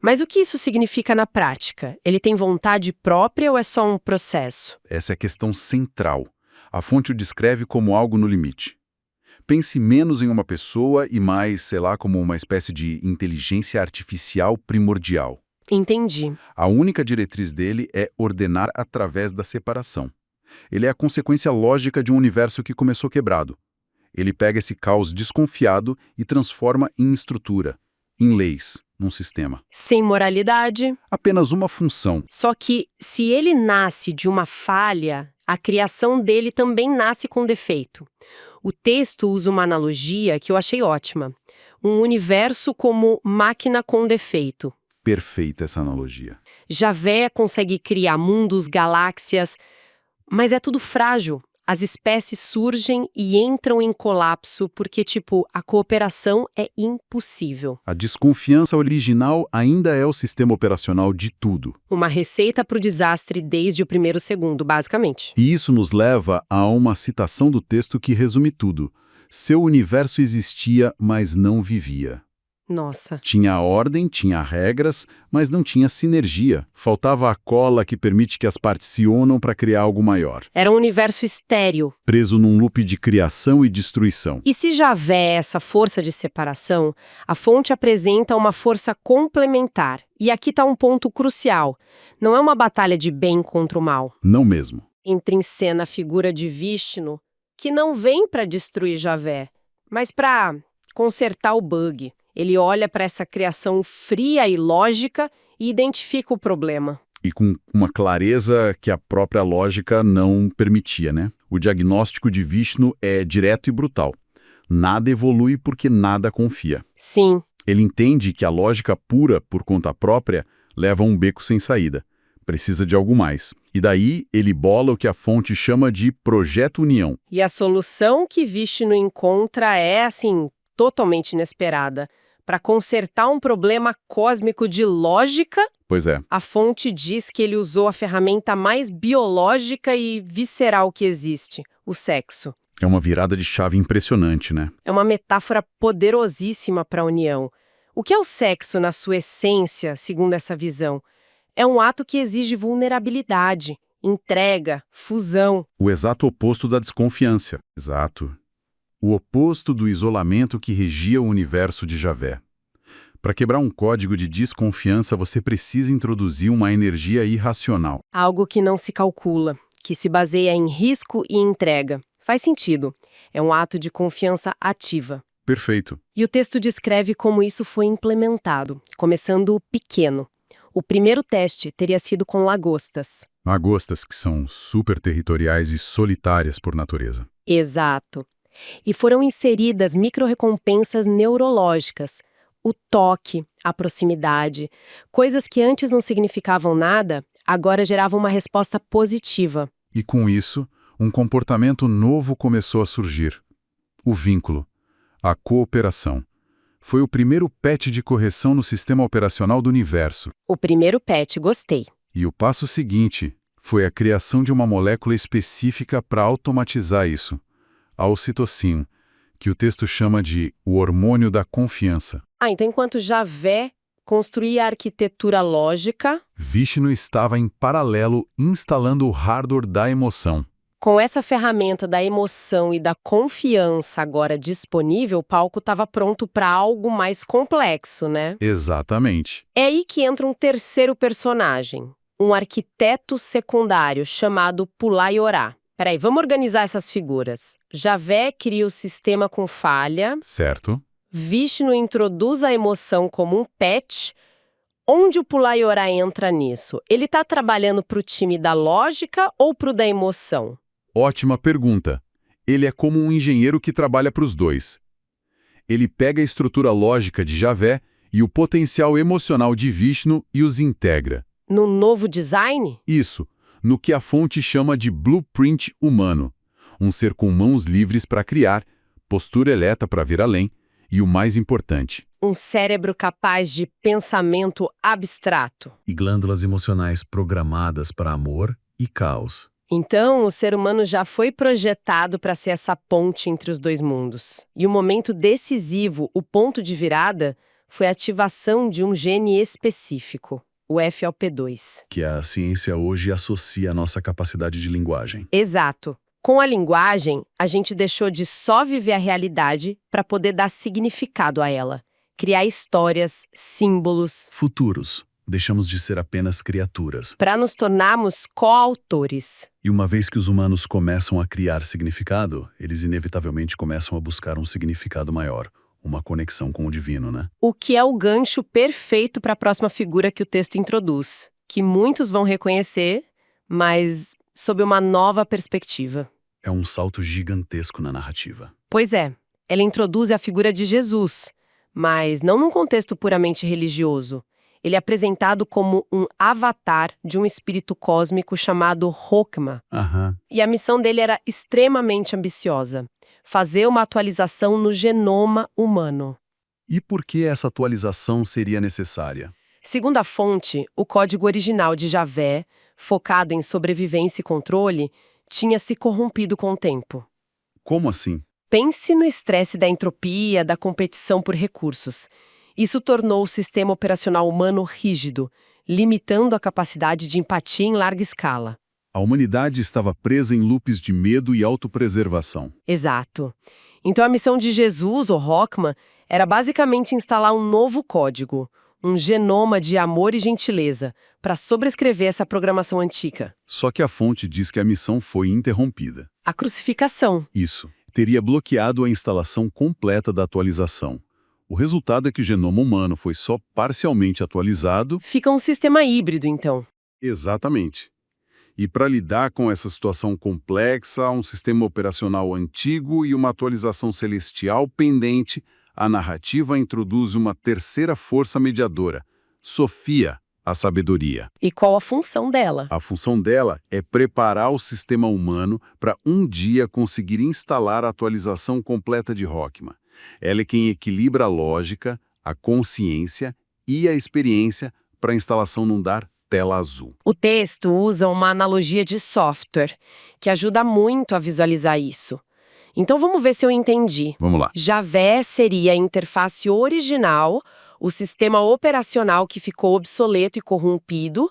Speaker 3: Mas o que isso significa na prática? Ele tem vontade própria ou é só um processo?
Speaker 1: Essa é a questão central. A fonte o descreve como algo no limite. Pense menos em uma pessoa e mais, sei lá, como uma espécie de inteligência artificial primordial.
Speaker 3: Entendi.
Speaker 1: A única diretriz dele é ordenar através da separação. Ele é a consequência lógica de um universo que começou quebrado. Ele pega esse caos desconfiado e transforma em estrutura, em leis, num sistema.
Speaker 3: Sem moralidade.
Speaker 1: Apenas uma função.
Speaker 3: Só que, se ele nasce de uma falha, a criação dele também nasce com defeito. O texto usa uma analogia que eu achei ótima. Um universo como máquina com defeito.
Speaker 1: Perfeita essa analogia.
Speaker 3: Javé consegue criar mundos, galáxias, mas é tudo frágil. As espécies surgem e entram em colapso porque, a cooperação é impossível.
Speaker 1: A desconfiança original ainda é o sistema operacional de tudo.
Speaker 3: Uma receita para o desastre desde o primeiro segundo, basicamente.
Speaker 1: E isso nos leva a uma citação do texto que resume tudo. Seu universo existia, mas não vivia.
Speaker 3: Nossa.
Speaker 1: Tinha ordem, tinha regras, mas não tinha sinergia. Faltava a cola que permite que as partes se unam para criar algo maior.
Speaker 3: Era um universo estéril.
Speaker 1: Preso num loop de criação e destruição.
Speaker 3: E se Javé é essa força de separação, a fonte apresenta uma força complementar. E aqui está um ponto crucial. Não é uma batalha de bem contra o mal.
Speaker 1: Não mesmo.
Speaker 3: Entra em cena a figura de Vishnu, que não vem para destruir Javé, mas para consertar o bug. Ele olha para essa criação fria e lógica e identifica o problema.
Speaker 1: E com uma clareza que a própria lógica não permitia, né? O diagnóstico de Vishnu é direto e brutal. Nada evolui porque nada confia.
Speaker 3: Sim.
Speaker 1: Ele entende que a lógica pura, por conta própria, leva a um beco sem saída. Precisa de algo mais. E daí ele bola o que a fonte chama de Projeto União.
Speaker 3: E a solução que Vishnu encontra é, totalmente inesperada. Para consertar um problema cósmico de lógica,
Speaker 1: Pois é.
Speaker 3: a fonte diz que ele usou a ferramenta mais biológica e visceral que existe, o sexo.
Speaker 1: É uma virada de chave impressionante, né?
Speaker 3: É uma metáfora poderosíssima para a união. O que é o sexo na sua essência, segundo essa visão? É um ato que exige vulnerabilidade, entrega, fusão.
Speaker 1: O exato oposto da desconfiança. Exato. O oposto do isolamento que regia o universo de Javé. Para quebrar um código de desconfiança, você precisa introduzir uma energia irracional.
Speaker 3: Algo que não se calcula, que se baseia em risco e entrega. Faz sentido. É um ato de confiança ativa.
Speaker 1: Perfeito.
Speaker 3: E o texto descreve como isso foi implementado, começando pequeno. O primeiro teste teria sido com lagostas.
Speaker 1: Lagostas que são super territoriais e solitárias por natureza.
Speaker 3: Exato. E foram inseridas micro-recompensas neurológicas. O toque, a proximidade, coisas que antes não significavam nada, agora geravam uma resposta positiva.
Speaker 1: E com isso, um comportamento novo começou a surgir. O vínculo, a cooperação. Foi o primeiro patch de correção no sistema operacional do universo.
Speaker 3: O primeiro patch, gostei.
Speaker 1: E o passo seguinte foi a criação de uma molécula específica para automatizar isso. a ocitocina, que o texto chama de o hormônio da confiança.
Speaker 3: Então enquanto Javé construía a arquitetura lógica,
Speaker 1: Vishnu estava em paralelo instalando o hardware da emoção.
Speaker 3: com essa ferramenta da emoção e da confiança agora disponível, o palco estava pronto para algo mais complexo, né?
Speaker 1: Exatamente.
Speaker 3: É aí que entra um terceiro personagem, um arquiteto secundário chamado Pulayorá. Peraí, vamos organizar essas figuras. Javé cria o sistema com falha,
Speaker 1: Certo?
Speaker 3: Vishnu introduz a emoção como um patch. Onde o Pulayorá entra nisso? Ele está trabalhando para o time da lógica ou para o da emoção?
Speaker 1: Ótima pergunta. Ele é como um engenheiro que trabalha para os dois. Ele pega a estrutura lógica de Javé e o potencial emocional de Vishnu e os integra.
Speaker 3: No novo design?
Speaker 1: Isso, no que a fonte chama de blueprint humano. Um ser com mãos livres para criar, postura eleta para vir além e, o mais importante,
Speaker 3: Um cérebro capaz de pensamento abstrato.
Speaker 1: e glândulas emocionais programadas para amor e caos.
Speaker 3: Então, o ser humano já foi projetado para ser essa ponte entre os dois mundos. E o momento decisivo, o ponto de virada, foi a ativação de um gene específico, o FOP2.
Speaker 1: Que a ciência hoje associa à nossa capacidade de linguagem.
Speaker 3: Exato. Com a linguagem, a gente deixou de só viver a realidade para poder dar significado a ela. Criar histórias, símbolos,
Speaker 1: Futuros. Deixamos de ser apenas criaturas.
Speaker 3: para nos tornarmos coautores.
Speaker 1: E uma vez que os humanos começam a criar significado, eles inevitavelmente começam a buscar um significado maior, uma conexão com o divino, né?
Speaker 3: O que é o gancho perfeito para a próxima figura que o texto introduz, que muitos vão reconhecer, mas sob uma nova perspectiva.
Speaker 1: É um salto gigantesco na narrativa.
Speaker 3: Pois é, ela introduz a figura de Jesus, mas não num contexto puramente religioso. Ele é apresentado como um avatar de um espírito cósmico chamado Hokma.
Speaker 1: Aham.
Speaker 3: E a missão dele era extremamente ambiciosa: fazer uma atualização no genoma humano.
Speaker 1: E por que essa atualização seria necessária?
Speaker 3: Segundo a fonte, o código original de Javé, focado em sobrevivência e controle, tinha se corrompido com o tempo.
Speaker 1: Como assim?
Speaker 3: Pense no estresse da entropia, da competição por recursos. Isso tornou o sistema operacional humano rígido, limitando a capacidade de empatia em larga escala.
Speaker 1: A humanidade estava presa em loops de medo e autopreservação.
Speaker 3: Exato. Então a missão de Jesus, ou Hokma, era basicamente instalar um novo código, um genoma de amor e gentileza, para sobrescrever essa programação antiga.
Speaker 1: Só que a fonte diz que a missão foi interrompida.
Speaker 3: A crucificação.
Speaker 1: Isso teria bloqueado a instalação completa da atualização. O resultado é que o genoma humano foi só parcialmente atualizado.
Speaker 3: Fica um sistema híbrido, então.
Speaker 1: Exatamente. E para lidar com essa situação complexa, um sistema operacional antigo e uma atualização celestial pendente, a narrativa introduz uma terceira força mediadora, Sofia, a sabedoria.
Speaker 3: E qual a função dela?
Speaker 1: A função dela é preparar o sistema humano para um dia conseguir instalar a atualização completa de Hokma. Ela é quem equilibra a lógica, a consciência e a experiência para a instalação não dar tela azul.
Speaker 3: O texto usa uma analogia de software, que ajuda muito a visualizar isso. Então vamos ver se eu entendi.
Speaker 1: Vamos lá.
Speaker 3: Javé seria a interface original, o sistema operacional que ficou obsoleto e corrompido,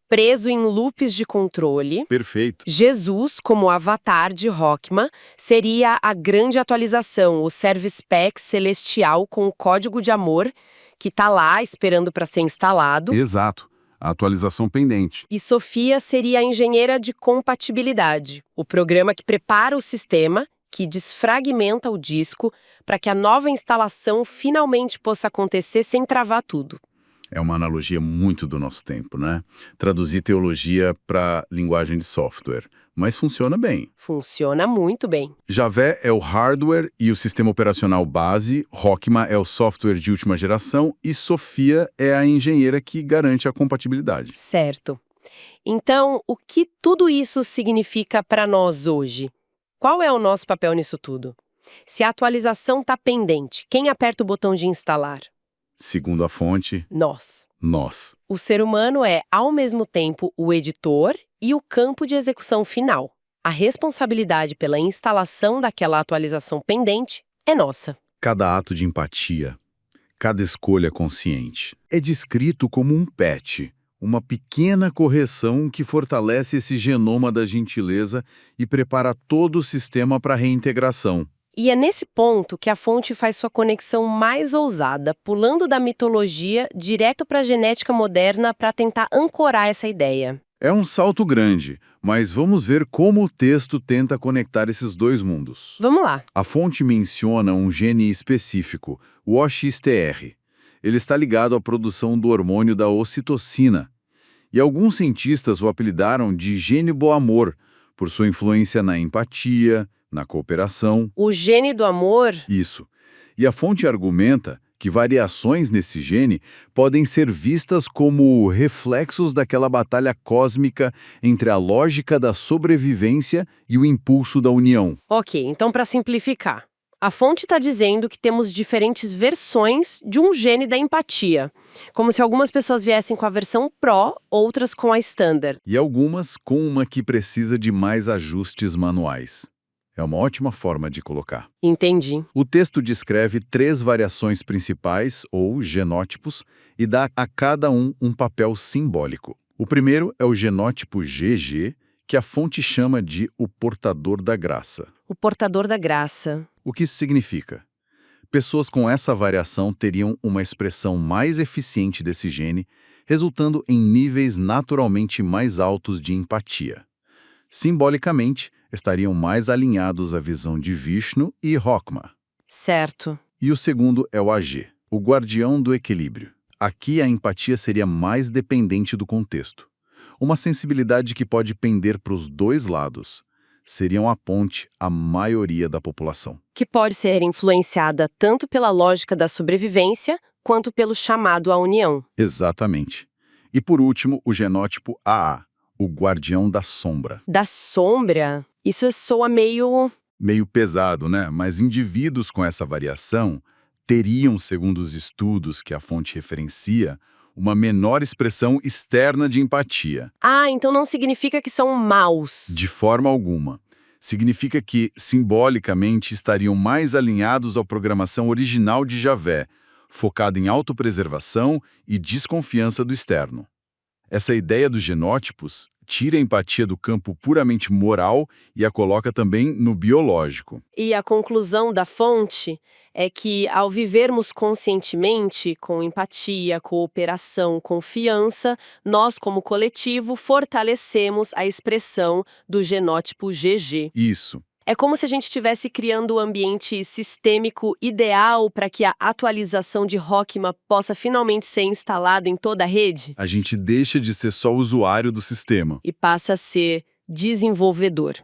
Speaker 3: preso em loops de controle.
Speaker 1: Perfeito.
Speaker 3: Jesus, como avatar de Hokma, seria a grande atualização, o Service Pack celestial com o código de amor, que está lá esperando para ser instalado.
Speaker 1: Exato. A atualização pendente.
Speaker 3: E Sofia seria a engenheira de compatibilidade, o programa que prepara o sistema, que desfragmenta o disco para que a nova instalação finalmente possa acontecer sem travar tudo.
Speaker 1: É uma analogia muito do nosso tempo, né? Traduzir teologia para linguagem de software. Mas funciona bem.
Speaker 3: Funciona muito bem.
Speaker 1: Javé é o hardware e o sistema operacional base, Hokma é o software de última geração e Sofia é a engenheira que garante a compatibilidade.
Speaker 3: Certo. Então, o que tudo isso significa para nós hoje? Qual é o nosso papel nisso tudo? Se a atualização está pendente, quem aperta o botão de instalar?
Speaker 1: Segundo a fonte,
Speaker 3: Nós.
Speaker 1: nós.
Speaker 3: O ser humano é, ao mesmo tempo, o editor e o campo de execução final. A responsabilidade pela instalação daquela atualização pendente é nossa.
Speaker 1: Cada ato de empatia, cada escolha consciente, é descrito como um patch, uma pequena correção que fortalece esse genoma da gentileza e prepara todo o sistema para a reintegração.
Speaker 3: E é nesse ponto que a fonte faz sua conexão mais ousada, pulando da mitologia direto para a genética moderna para tentar ancorar essa ideia.
Speaker 1: É um salto grande, mas vamos ver como o texto tenta conectar esses dois mundos.
Speaker 3: Vamos lá.
Speaker 1: A fonte menciona um gene específico, o OXTR. Ele está ligado à produção do hormônio da ocitocina. E alguns cientistas o apelidaram de gene do amor, por sua influência na empatia, na cooperação.
Speaker 3: O gene do amor.
Speaker 1: Isso. E a fonte argumenta que variações nesse gene podem ser vistas como reflexos daquela batalha cósmica entre a lógica da sobrevivência e o impulso da união.
Speaker 3: Ok, então para simplificar, a fonte está dizendo que temos diferentes versões de um gene da empatia, como se algumas pessoas viessem com a versão Pro, outras com a Standard.
Speaker 1: E algumas com uma que precisa de mais ajustes manuais. É uma ótima forma de colocar.
Speaker 3: Entendi.
Speaker 1: O texto descreve 3 variações principais, ou genótipos, e dá a cada um papel simbólico. O primeiro é o genótipo GG, que a fonte chama de o portador da graça.
Speaker 3: O portador da graça.
Speaker 1: O que isso significa? Pessoas com essa variação teriam uma expressão mais eficiente desse gene, resultando em níveis naturalmente mais altos de empatia. Simbolicamente, estariam mais alinhados à visão de Vishnu e Rokma.
Speaker 3: Certo.
Speaker 1: E o segundo é o AG, o guardião do equilíbrio. Aqui a empatia seria mais dependente do contexto. Uma sensibilidade que pode pender para os dois lados. Seriam a ponte à maioria da população.
Speaker 3: Que pode ser influenciada tanto pela lógica da sobrevivência, quanto pelo chamado à união.
Speaker 1: Exatamente. E por último, o genótipo AA, o guardião da sombra.
Speaker 3: Da sombra? Isso soa meio
Speaker 1: pesado, né? Mas indivíduos com essa variação teriam, segundo os estudos que a fonte referencia, uma menor expressão externa de empatia.
Speaker 3: Ah, então não significa que são maus.
Speaker 1: De forma alguma. Significa que, simbolicamente, estariam mais alinhados à programação original de Javé, focada em autopreservação e desconfiança do externo. Essa ideia dos genótipos tira a empatia do campo puramente moral e a coloca também no biológico.
Speaker 3: E a conclusão da fonte é que, ao vivermos conscientemente, com empatia, cooperação, confiança, nós, como coletivo, fortalecemos a expressão do genótipo GG.
Speaker 1: Isso.
Speaker 3: É como se a gente estivesse criando o ambiente sistêmico ideal para que a atualização de Rokma possa finalmente ser instalada em toda a rede.
Speaker 1: A gente deixa de ser só usuário do sistema.
Speaker 3: E passa a ser desenvolvedor.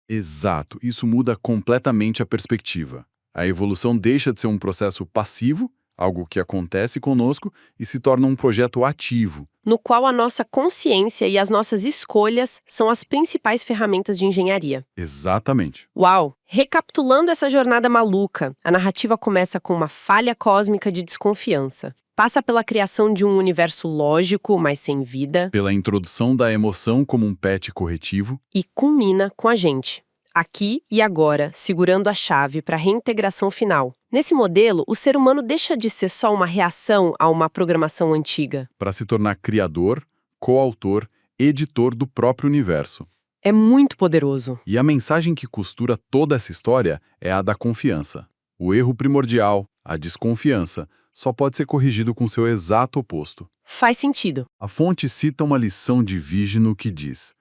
Speaker 1: Exato. Isso muda completamente a perspectiva. A evolução deixa de ser um processo passivo, algo que acontece conosco, e se torna um projeto ativo.
Speaker 3: No qual a nossa consciência e as nossas escolhas são as principais ferramentas de engenharia.
Speaker 1: Exatamente.
Speaker 3: Uau! Recapitulando essa jornada maluca, a narrativa começa com uma falha cósmica de desconfiança. Passa pela criação de um universo lógico, mas sem vida.
Speaker 1: Pela introdução da emoção como um patch corretivo.
Speaker 3: E culmina com a gente, aqui e agora, segurando a chave para a reintegração final. Nesse modelo, o ser humano deixa de ser só uma reação a uma programação antiga.
Speaker 1: Para se tornar criador, coautor, editor do próprio universo.
Speaker 3: É muito poderoso.
Speaker 1: E a mensagem que costura toda essa história é a da confiança. O erro primordial, a desconfiança, só pode ser corrigido com seu exato oposto.
Speaker 3: Faz sentido.
Speaker 1: A fonte cita uma lição de Vishnu que diz: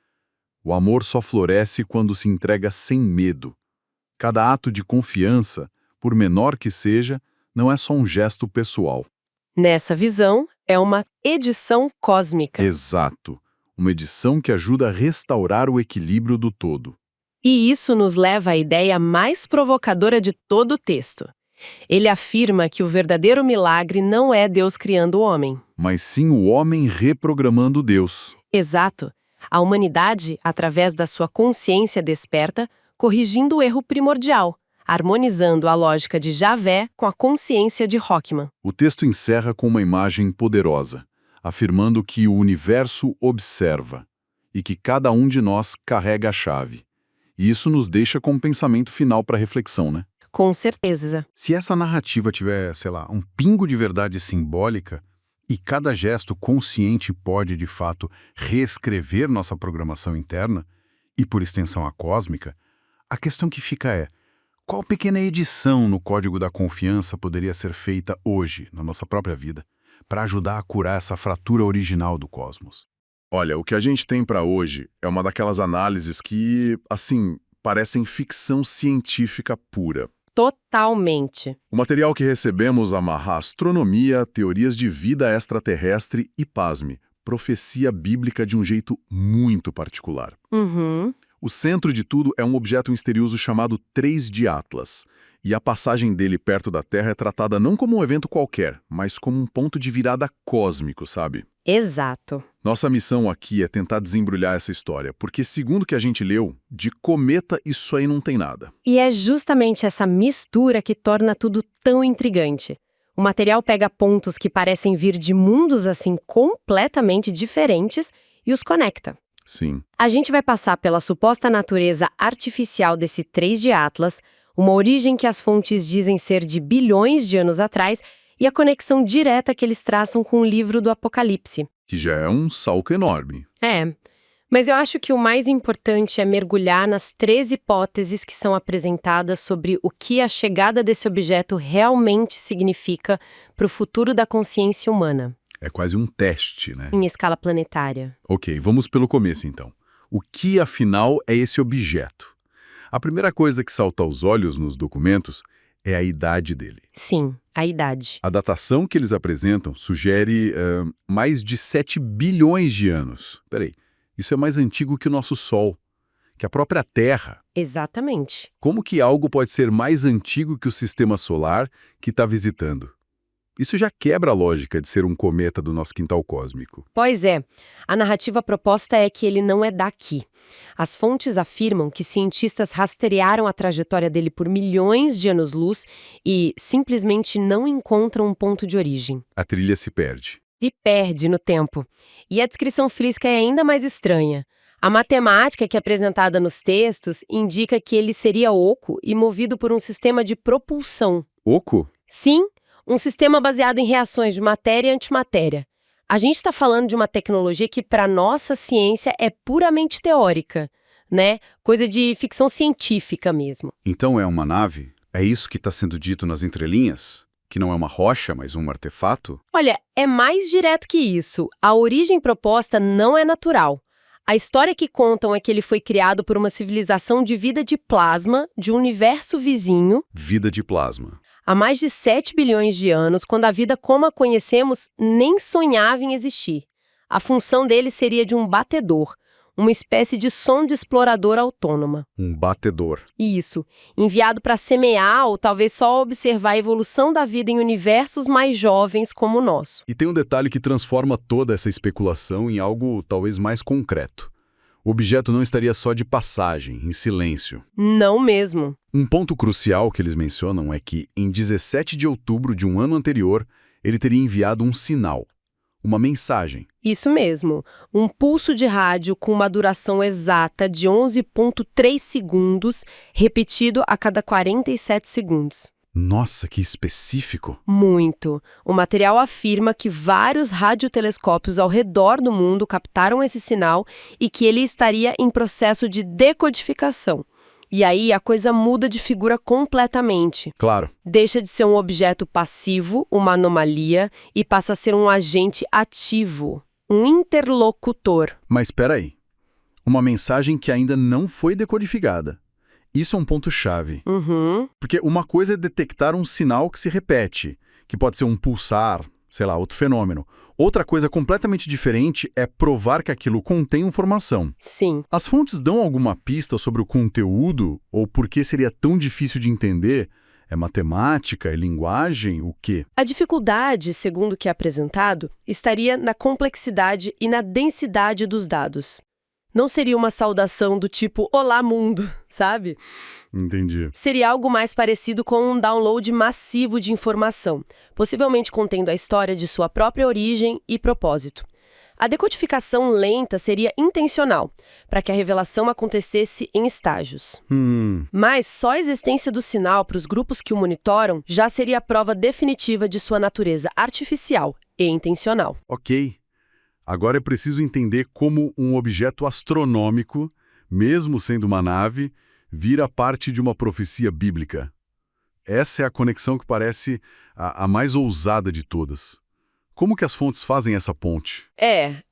Speaker 1: o amor só floresce quando se entrega sem medo. Cada ato de confiança, por menor que seja, não é só um gesto pessoal.
Speaker 3: Nessa visão, é uma edição cósmica.
Speaker 1: Exato. Uma edição que ajuda a restaurar o equilíbrio do todo.
Speaker 3: E isso nos leva à ideia mais provocadora de todo o texto. Ele afirma que o verdadeiro milagre não é Deus criando o homem.
Speaker 1: Mas sim o homem reprogramando Deus.
Speaker 3: Exato. A humanidade, através da sua consciência desperta, corrigindo o erro primordial, harmonizando a lógica de Javé com a consciência de Rokma.
Speaker 1: O texto encerra com uma imagem poderosa, afirmando que o universo observa e que cada um de nós carrega a chave. E isso nos deixa com um pensamento final para reflexão, né?
Speaker 2: Com certeza.
Speaker 1: Se essa narrativa tiver, sei lá, um pingo de verdade simbólica, e cada gesto consciente pode, de fato, reescrever nossa programação interna, e por extensão a cósmica, a questão que fica é: qual pequena edição no código da confiança poderia ser feita hoje, na nossa própria vida, para ajudar a curar essa fratura original do cosmos? Olha, o que a gente tem para hoje é uma daquelas análises que, assim, parecem ficção científica pura.
Speaker 3: Totalmente.
Speaker 1: O material que recebemos amarra astronomia, teorias de vida extraterrestre e, pasme, profecia bíblica de um jeito muito particular.
Speaker 3: Uhum.
Speaker 1: O centro de tudo é um objeto misterioso chamado 3 de Atlas, e a passagem dele perto da Terra é tratada não como um evento qualquer, mas como um ponto de virada cósmico, sabe?
Speaker 3: Exato.
Speaker 1: Nossa missão aqui é tentar desembrulhar essa história, porque segundo o que a gente leu, de cometa isso aí não tem nada.
Speaker 3: E é justamente essa mistura que torna tudo tão intrigante. O material pega pontos que parecem vir de mundos assim completamente diferentes e os conecta.
Speaker 1: Sim.
Speaker 3: A gente vai passar pela suposta natureza artificial desse 3 de Atlas, uma origem que as fontes dizem ser de bilhões de anos atrás e a conexão direta que eles traçam com o livro do Apocalipse.
Speaker 1: Que já é um salto enorme.
Speaker 3: É, mas eu acho que o mais importante é mergulhar nas 3 hipóteses que são apresentadas sobre o que a chegada desse objeto realmente significa para o futuro da consciência humana,
Speaker 1: É quase um teste, né?
Speaker 3: em escala planetária.
Speaker 1: Ok, vamos pelo começo então. O que, afinal, é esse objeto? A primeira coisa que salta aos olhos nos documentos é a idade dele.
Speaker 3: Sim, a idade.
Speaker 1: A datação que eles apresentam sugere mais de 7 bilhões de anos. Peraí, isso é mais antigo que o nosso Sol, que a própria Terra.
Speaker 3: Exatamente.
Speaker 1: Como que algo pode ser mais antigo que o sistema solar que está visitando? Isso já quebra a lógica de ser um cometa do nosso quintal cósmico.
Speaker 3: Pois é, a narrativa proposta é que ele não é daqui. As fontes afirmam que cientistas rastrearam a trajetória dele por milhões de anos-luz e simplesmente não encontram um ponto de origem.
Speaker 1: A trilha se perde.
Speaker 3: Se perde no tempo. E a descrição física é ainda mais estranha. A matemática que é apresentada nos textos indica que ele seria oco e movido por um sistema de propulsão.
Speaker 1: Oco?
Speaker 3: Sim, um sistema baseado em reações de matéria e antimatéria. A gente está falando de uma tecnologia que, para nossa ciência, é puramente teórica, né? Coisa de ficção científica mesmo.
Speaker 1: Então é uma nave? É isso que está sendo dito nas entrelinhas? Que não é uma rocha, mas um artefato?
Speaker 3: Olha, é mais direto que isso. A origem proposta não é natural. A história que contam é que ele foi criado por uma civilização de vida de plasma de um universo vizinho
Speaker 1: Vida de plasma.
Speaker 3: há mais de 7 bilhões de anos, quando a vida como a conhecemos nem sonhava em existir. A função dele seria de um batedor, uma espécie de sonda exploradora autônoma.
Speaker 1: Um batedor.
Speaker 3: Isso, enviado para semear ou talvez só observar a evolução da vida em universos mais jovens como o nosso.
Speaker 1: E tem um detalhe que transforma toda essa especulação em algo talvez mais concreto. O objeto não estaria só de passagem, em silêncio.
Speaker 3: Não mesmo.
Speaker 1: Um ponto crucial que eles mencionam é que, em 17 de outubro de um ano anterior, ele teria enviado um sinal, uma mensagem.
Speaker 3: Isso mesmo, um pulso de rádio com uma duração exata de 11,3 segundos, repetido a cada 47 segundos.
Speaker 1: Nossa, que específico!
Speaker 3: Muito. O material afirma que vários radiotelescópios ao redor do mundo captaram esse sinal e que ele estaria em processo de decodificação. E aí a coisa muda de figura completamente.
Speaker 1: Claro.
Speaker 3: Deixa de ser um objeto passivo, uma anomalia, e passa a ser um agente ativo, um interlocutor.
Speaker 1: Mas espera aí. Uma mensagem que ainda não foi decodificada. Isso é um ponto-chave.
Speaker 3: Uhum.
Speaker 1: Porque uma coisa é detectar um sinal que se repete, que pode ser um pulsar, sei lá, outro fenômeno. Outra coisa completamente diferente é provar que aquilo contém informação.
Speaker 3: Sim.
Speaker 1: As fontes dão alguma pista sobre o conteúdo ou por que seria tão difícil de entender? É matemática? É linguagem? O quê?
Speaker 3: A dificuldade, segundo o que é apresentado, estaria na complexidade e na densidade dos dados. Não seria uma saudação do tipo "Olá, mundo", sabe?
Speaker 1: Entendi.
Speaker 3: Seria algo mais parecido com um download massivo de informação, possivelmente contendo a história de sua própria origem e propósito. A decodificação lenta seria intencional, para que a revelação acontecesse em estágios. Mas só a existência do sinal para os grupos que o monitoram já seria a prova definitiva de sua natureza artificial e intencional.
Speaker 1: Ok. Agora é preciso entender como um objeto astronômico, mesmo sendo uma nave, vira parte de uma profecia bíblica. Essa é a conexão que parece a mais ousada de todas. Como que as fontes fazem essa ponte?
Speaker 3: É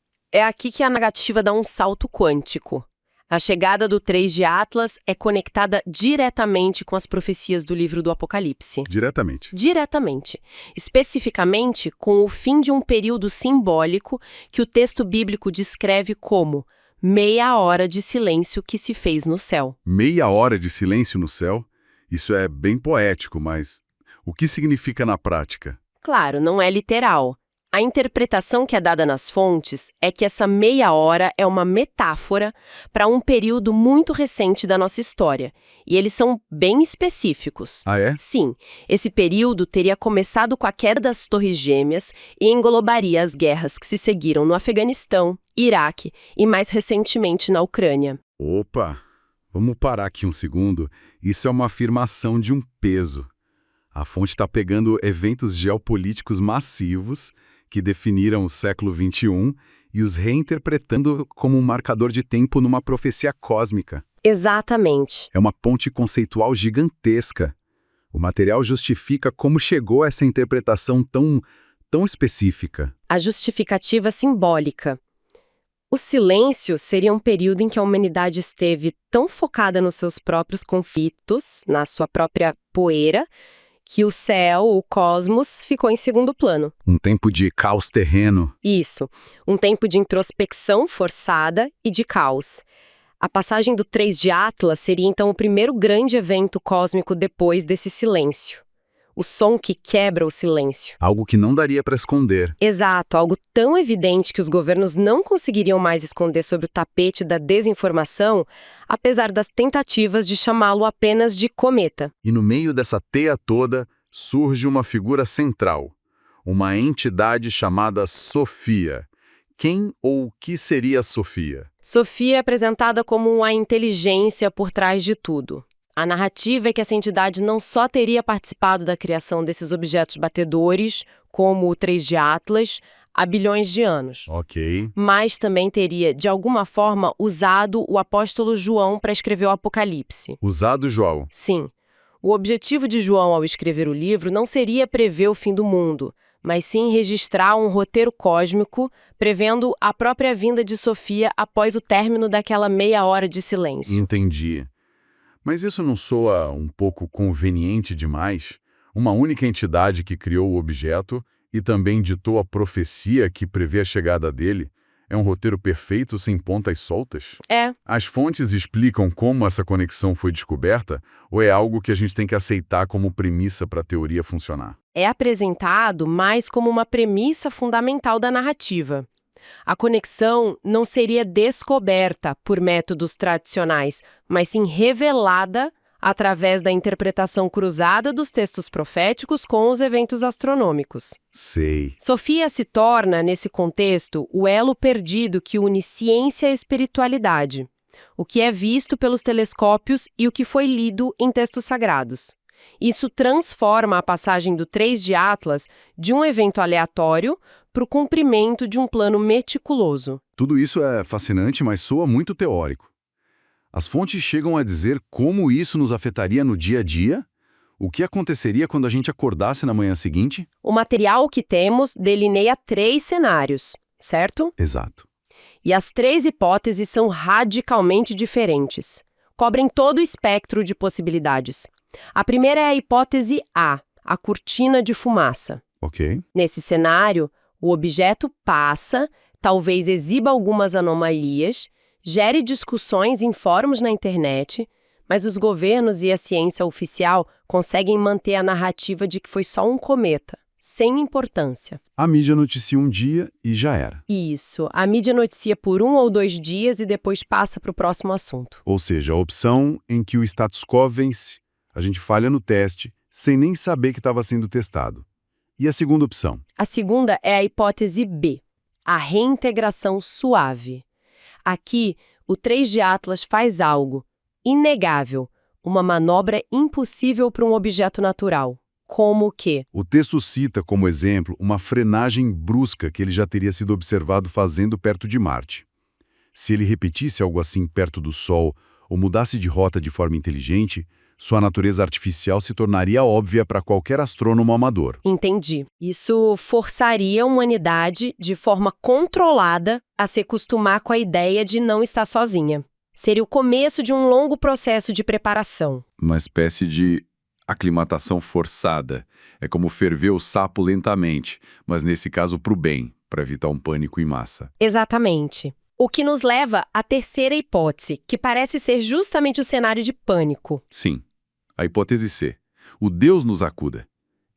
Speaker 3: aqui que a narrativa dá um salto quântico. A chegada do 3 de Atlas é conectada diretamente com as profecias do livro do Apocalipse.
Speaker 1: Diretamente.
Speaker 3: Diretamente. Especificamente com o fim de um período simbólico que o texto bíblico descreve como meia hora de silêncio que se fez no céu.
Speaker 1: Meia hora de silêncio no céu? Isso é bem poético, mas o que significa na prática?
Speaker 3: Claro, não é literal. A interpretação que é dada nas fontes é que essa meia hora é uma metáfora para um período muito recente da nossa história. E eles são bem específicos.
Speaker 1: Ah, é?
Speaker 3: Sim, esse período teria começado com a queda das Torres Gêmeas e englobaria as guerras que se seguiram no Afeganistão, Iraque e mais recentemente na Ucrânia.
Speaker 1: Opa! Vamos parar aqui um segundo. Isso é uma afirmação de um peso. A fonte está pegando eventos geopolíticos massivos que definiram o século XXI e os reinterpretando como um marcador de tempo numa profecia cósmica.
Speaker 3: Exatamente.
Speaker 1: É uma ponte conceitual gigantesca. O material justifica como chegou a essa interpretação tão específica.
Speaker 3: A justificativa simbólica. O silêncio seria um período em que a humanidade esteve tão focada nos seus próprios conflitos, na sua própria poeira, que o céu, o cosmos, ficou em segundo plano.
Speaker 1: Um tempo de caos terreno.
Speaker 3: Isso, um tempo de introspecção forçada e de caos. A passagem do 3 de Atlas seria então o primeiro grande evento cósmico depois desse silêncio. O som que quebra o silêncio.
Speaker 1: Algo que não daria para esconder.
Speaker 3: Exato, algo tão evidente que os governos não conseguiriam mais esconder sob o tapete da desinformação, apesar das tentativas de chamá-lo apenas de cometa.
Speaker 1: E no meio dessa teia toda surge uma figura central, uma entidade chamada Sofia. Quem ou o que seria Sofia?
Speaker 3: Sofia é apresentada como a inteligência por trás de tudo. A narrativa é que essa entidade não só teria participado da criação desses objetos batedores, como o 3 de Atlas, há bilhões de anos.
Speaker 1: Ok.
Speaker 3: Mas também teria, de alguma forma, usado o apóstolo João para escrever o Apocalipse.
Speaker 1: Usado João.
Speaker 3: Sim. O objetivo de João ao escrever o livro não seria prever o fim do mundo, mas sim registrar um roteiro cósmico prevendo a própria vinda de Sofia após o término daquela meia hora de silêncio.
Speaker 1: Entendi. Mas isso não soa um pouco conveniente demais? Uma única entidade que criou o objeto e também ditou a profecia que prevê a chegada dele? É um roteiro perfeito sem pontas soltas?
Speaker 3: É.
Speaker 1: As fontes explicam como essa conexão foi descoberta ou é algo que a gente tem que aceitar como premissa para a teoria funcionar?
Speaker 3: É apresentado mais como uma premissa fundamental da narrativa. A conexão não seria descoberta por métodos tradicionais, mas sim revelada através da interpretação cruzada dos textos proféticos com os eventos astronômicos.
Speaker 1: Sei.
Speaker 3: Sofia se torna, nesse contexto, o elo perdido que une ciência e espiritualidade, o que é visto pelos telescópios e o que foi lido em textos sagrados. Isso transforma a passagem do 3 de Atlas de um evento aleatório para o cumprimento de um plano meticuloso.
Speaker 1: Tudo isso é fascinante, mas soa muito teórico. As fontes chegam a dizer como isso nos afetaria no dia a dia? O que aconteceria quando a gente acordasse na manhã seguinte?
Speaker 3: O material que temos delineia 3 cenários, certo?
Speaker 1: Exato.
Speaker 3: E as 3 hipóteses são radicalmente diferentes. Cobrem todo o espectro de possibilidades. A primeira é a hipótese A, a cortina de fumaça.
Speaker 1: Ok.
Speaker 3: Nesse cenário, o objeto passa, talvez exiba algumas anomalias, gere discussões em fóruns na internet, mas os governos e a ciência oficial conseguem manter a narrativa de que foi só um cometa, sem importância.
Speaker 1: A mídia noticia um dia e já era.
Speaker 3: Isso, a mídia noticia por 1 ou 2 dias e depois passa para o próximo assunto.
Speaker 1: Ou seja, a opção em que o status quo vence, a gente falha no teste, sem nem saber que estava sendo testado. E a segunda opção?
Speaker 3: A segunda é a hipótese B, a reintegração suave. Aqui, o 3 de Atlas faz algo inegável, uma manobra impossível para um objeto natural. Como o quê?
Speaker 1: O texto cita como exemplo uma frenagem brusca que ele já teria sido observado fazendo perto de Marte. Se ele repetisse algo assim perto do Sol ou mudasse de rota de forma inteligente, sua natureza artificial se tornaria óbvia para qualquer astrônomo amador.
Speaker 3: Entendi. Isso forçaria a humanidade, de forma controlada, a se acostumar com a ideia de não estar sozinha. Seria o começo de um longo processo de preparação.
Speaker 1: Uma espécie de aclimatação forçada. É como ferver o sapo lentamente, mas nesse caso para o bem, para evitar um pânico em massa.
Speaker 3: Exatamente. O que nos leva à terceira hipótese, que parece ser justamente o cenário de pânico.
Speaker 1: Sim, a hipótese C. O Deus nos acuda.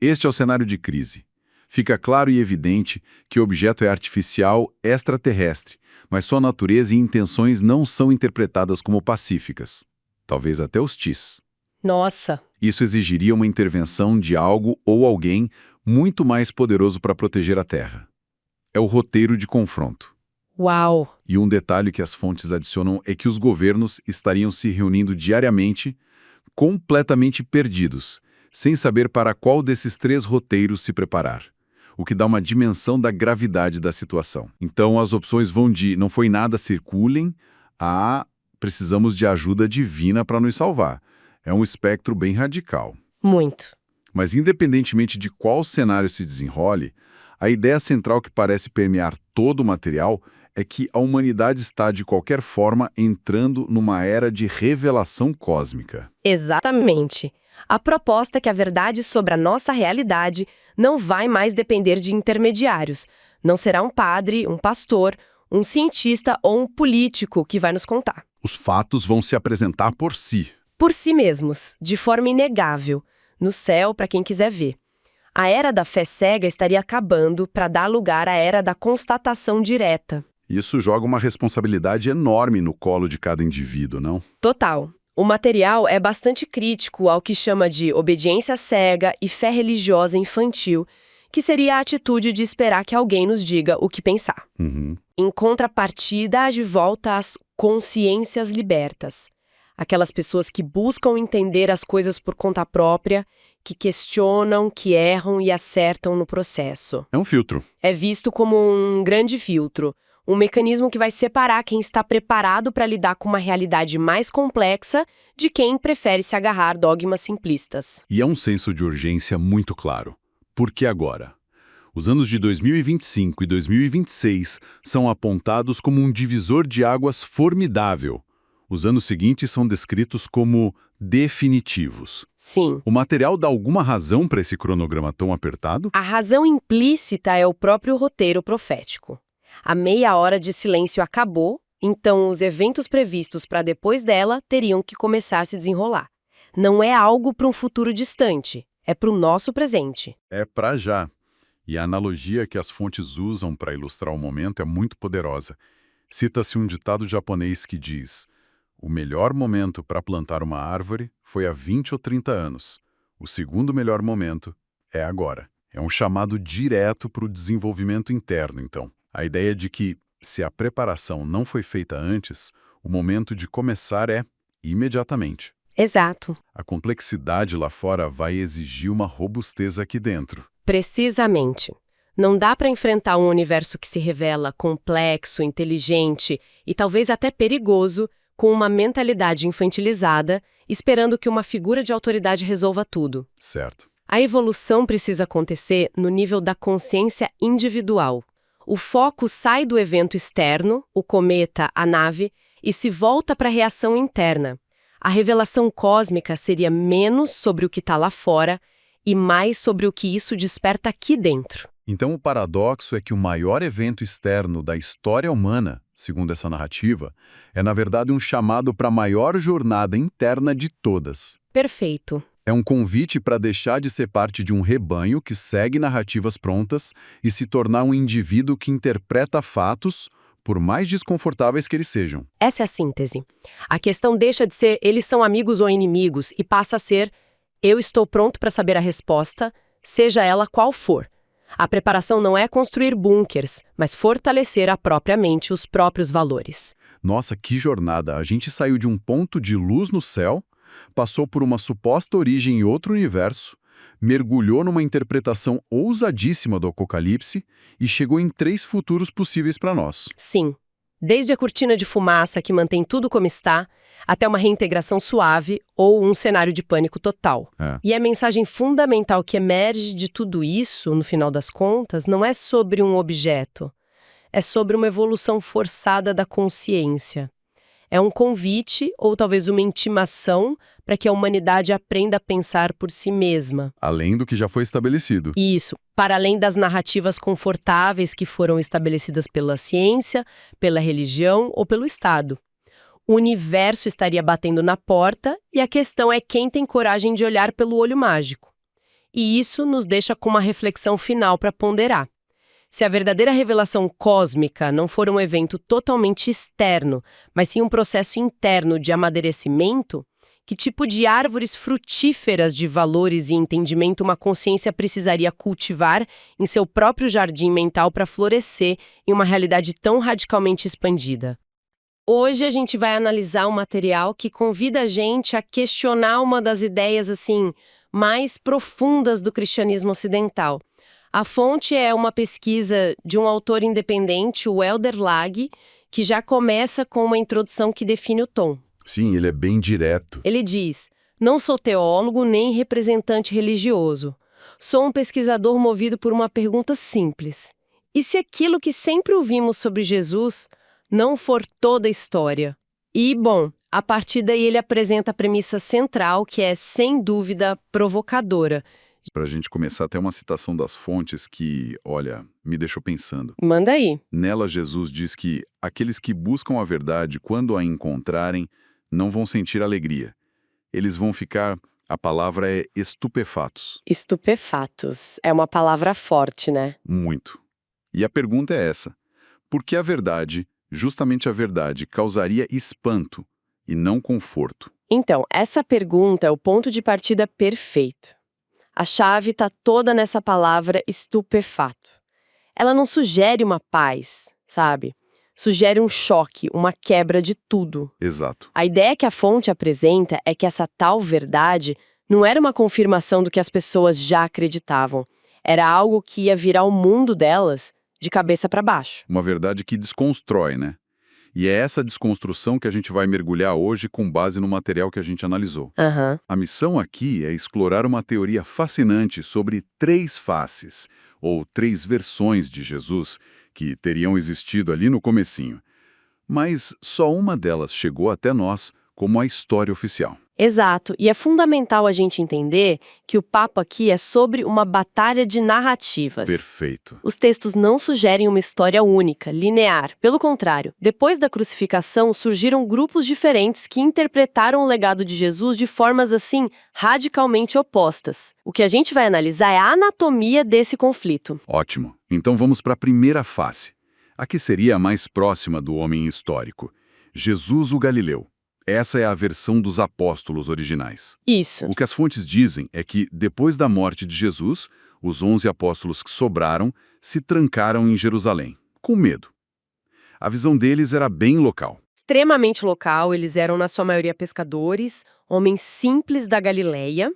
Speaker 1: Este é o cenário de crise. Fica claro e evidente que o objeto é artificial extraterrestre, mas sua natureza e intenções não são interpretadas como pacíficas. Talvez até hostis.
Speaker 3: Nossa!
Speaker 1: Isso exigiria uma intervenção de algo ou alguém muito mais poderoso para proteger a Terra. É o roteiro de confronto.
Speaker 3: Uau!
Speaker 1: E um detalhe que as fontes adicionam é que os governos estariam se reunindo diariamente, completamente perdidos, sem saber para qual desses 3 roteiros se preparar, o que dá uma dimensão da gravidade da situação. Então as opções vão de não foi nada, circulem, a precisamos de ajuda divina para nos salvar. É um espectro bem radical.
Speaker 3: Muito.
Speaker 1: Mas independentemente de qual cenário se desenrole, a ideia central que parece permear todo o material é que a humanidade está, de qualquer forma, entrando numa era de revelação cósmica.
Speaker 3: Exatamente. A proposta é que a verdade sobre a nossa realidade não vai mais depender de intermediários. Não será um padre, um pastor, um cientista ou um político que vai nos contar.
Speaker 1: Os fatos vão se apresentar por si.
Speaker 3: Por si mesmos, de forma inegável, no céu para quem quiser ver. A era da fé cega estaria acabando para dar lugar à era da constatação direta.
Speaker 1: Isso joga uma responsabilidade enorme no colo de cada indivíduo, não?
Speaker 3: Total. O material é bastante crítico ao que chama de obediência cega e fé religiosa infantil, que seria a atitude de esperar que alguém nos diga o que pensar. Em contrapartida, de volta às consciências libertas. Aquelas pessoas que buscam entender as coisas por conta própria, que questionam, que erram e acertam no processo.
Speaker 1: É um filtro.
Speaker 3: É visto como um grande filtro, um mecanismo que vai separar quem está preparado para lidar com uma realidade mais complexa de quem prefere se agarrar a dogmas simplistas.
Speaker 1: E é um senso de urgência muito claro. Por que agora? Os anos de 2025 e 2026 são apontados como um divisor de águas formidável. Os anos seguintes são descritos como definitivos.
Speaker 3: Sim.
Speaker 1: O material dá alguma razão para esse cronograma tão apertado?
Speaker 3: A razão implícita é o próprio roteiro profético. A meia hora de silêncio acabou, então os eventos previstos para depois dela teriam que começar a se desenrolar. Não é algo para um futuro distante, é para o nosso presente.
Speaker 1: É para já. E a analogia que as fontes usam para ilustrar o momento é muito poderosa. Cita-se um ditado japonês que diz: o melhor momento para plantar uma árvore foi há 20 ou 30 anos. O segundo melhor momento é agora. É um chamado direto para o desenvolvimento interno, então. A ideia de que, se a preparação não foi feita antes, o momento de começar é imediatamente.
Speaker 3: Exato.
Speaker 1: A complexidade lá fora vai exigir uma robustez aqui dentro.
Speaker 3: Precisamente. Não dá para enfrentar um universo que se revela complexo, inteligente e talvez até perigoso, com uma mentalidade infantilizada, esperando que uma figura de autoridade resolva tudo.
Speaker 1: Certo.
Speaker 3: A evolução precisa acontecer no nível da consciência individual. O foco sai do evento externo, o cometa, a nave, e se volta para a reação interna. A revelação cósmica seria menos sobre o que está lá fora e mais sobre o que isso desperta aqui dentro.
Speaker 1: Então o paradoxo é que o maior evento externo da história humana, segundo essa narrativa, é na verdade um chamado para a maior jornada interna de todas.
Speaker 3: Perfeito.
Speaker 1: É um convite para deixar de ser parte de um rebanho que segue narrativas prontas e se tornar um indivíduo que interpreta fatos, por mais desconfortáveis que eles sejam.
Speaker 3: Essa é a síntese. A questão deixa de ser eles são amigos ou inimigos e passa a ser eu estou pronto para saber a resposta, seja ela qual for. A preparação não é construir bunkers, mas fortalecer a própria mente, os próprios valores.
Speaker 1: Nossa, que jornada! A gente saiu de um ponto de luz no céu, passou por uma suposta origem em outro universo, mergulhou numa interpretação ousadíssima do Apocalipse e chegou em 3 futuros possíveis para nós.
Speaker 3: Sim, desde a cortina de fumaça que mantém tudo como está, até uma reintegração suave ou um cenário de pânico total.
Speaker 1: É.
Speaker 3: E a mensagem fundamental que emerge de tudo isso, no final das contas, não é sobre um objeto, é sobre uma evolução forçada da consciência. É um convite, ou talvez uma intimação, para que a humanidade aprenda a pensar por si mesma.
Speaker 1: Além do que já foi estabelecido.
Speaker 3: Isso, para além das narrativas confortáveis que foram estabelecidas pela ciência, pela religião ou pelo Estado. O universo estaria batendo na porta e a questão é quem tem coragem de olhar pelo olho mágico. E isso nos deixa com uma reflexão final para ponderar. Se a verdadeira revelação cósmica não for um evento totalmente externo, mas sim um processo interno de amadurecimento, que tipo de árvores frutíferas de valores e entendimento uma consciência precisaria cultivar em seu próprio jardim mental para florescer em uma realidade tão radicalmente expandida? Hoje a gente vai analisar um material que convida a gente a questionar uma das ideias mais profundas do cristianismo ocidental. A fonte é uma pesquisa de um autor independente, o Elder Lagg, que já começa com uma introdução que define o tom.
Speaker 1: Sim, ele é bem direto.
Speaker 3: Ele diz: "Não sou teólogo nem representante religioso. Sou um pesquisador movido por uma pergunta simples. E se aquilo que sempre ouvimos sobre Jesus não for toda a história?" E, bom, a partir daí ele apresenta a premissa central, que é, sem dúvida, provocadora.
Speaker 1: Para a gente começar, até uma citação das fontes que, olha, me deixou pensando.
Speaker 3: Manda aí.
Speaker 1: Nela, Jesus diz que aqueles que buscam a verdade, quando a encontrarem, não vão sentir alegria. Eles vão ficar, a palavra é estupefatos.
Speaker 3: Estupefatos. É uma palavra forte, né?
Speaker 1: Muito. E a pergunta é essa: por que a verdade, justamente a verdade, causaria espanto e não conforto?
Speaker 3: Então, essa pergunta é o ponto de partida perfeito. A chave está toda nessa palavra estupefato. Ela não sugere uma paz, sabe? Sugere um choque, uma quebra de tudo.
Speaker 1: Exato.
Speaker 3: A ideia que a fonte apresenta é que essa tal verdade não era uma confirmação do que as pessoas já acreditavam. Era algo que ia virar o mundo delas de cabeça para baixo.
Speaker 1: Uma verdade que desconstrói, né? E é essa desconstrução que a gente vai mergulhar hoje com base no material que a gente analisou.
Speaker 3: Aham.
Speaker 1: A missão aqui é explorar uma teoria fascinante sobre 3 faces, ou 3 versões de Jesus, que teriam existido ali no comecinho. Mas só uma delas chegou até nós como a história oficial.
Speaker 3: Exato, e é fundamental a gente entender que o papo aqui é sobre uma batalha de narrativas.
Speaker 1: Perfeito.
Speaker 3: Os textos não sugerem uma história única, linear. Pelo contrário, depois da crucificação surgiram grupos diferentes que interpretaram o legado de Jesus de formas radicalmente opostas. O que a gente vai analisar é a anatomia desse conflito.
Speaker 1: Ótimo. Então vamos para a primeira face. A que seria a mais próxima do homem histórico. Jesus o Galileu. Essa é a versão dos apóstolos originais.
Speaker 3: Isso.
Speaker 1: O que as fontes dizem é que, depois da morte de Jesus, os 11 apóstolos que sobraram se trancaram em Jerusalém, com medo. A visão deles era bem local.
Speaker 3: Extremamente local, eles eram na sua maioria pescadores, homens simples da Galileia.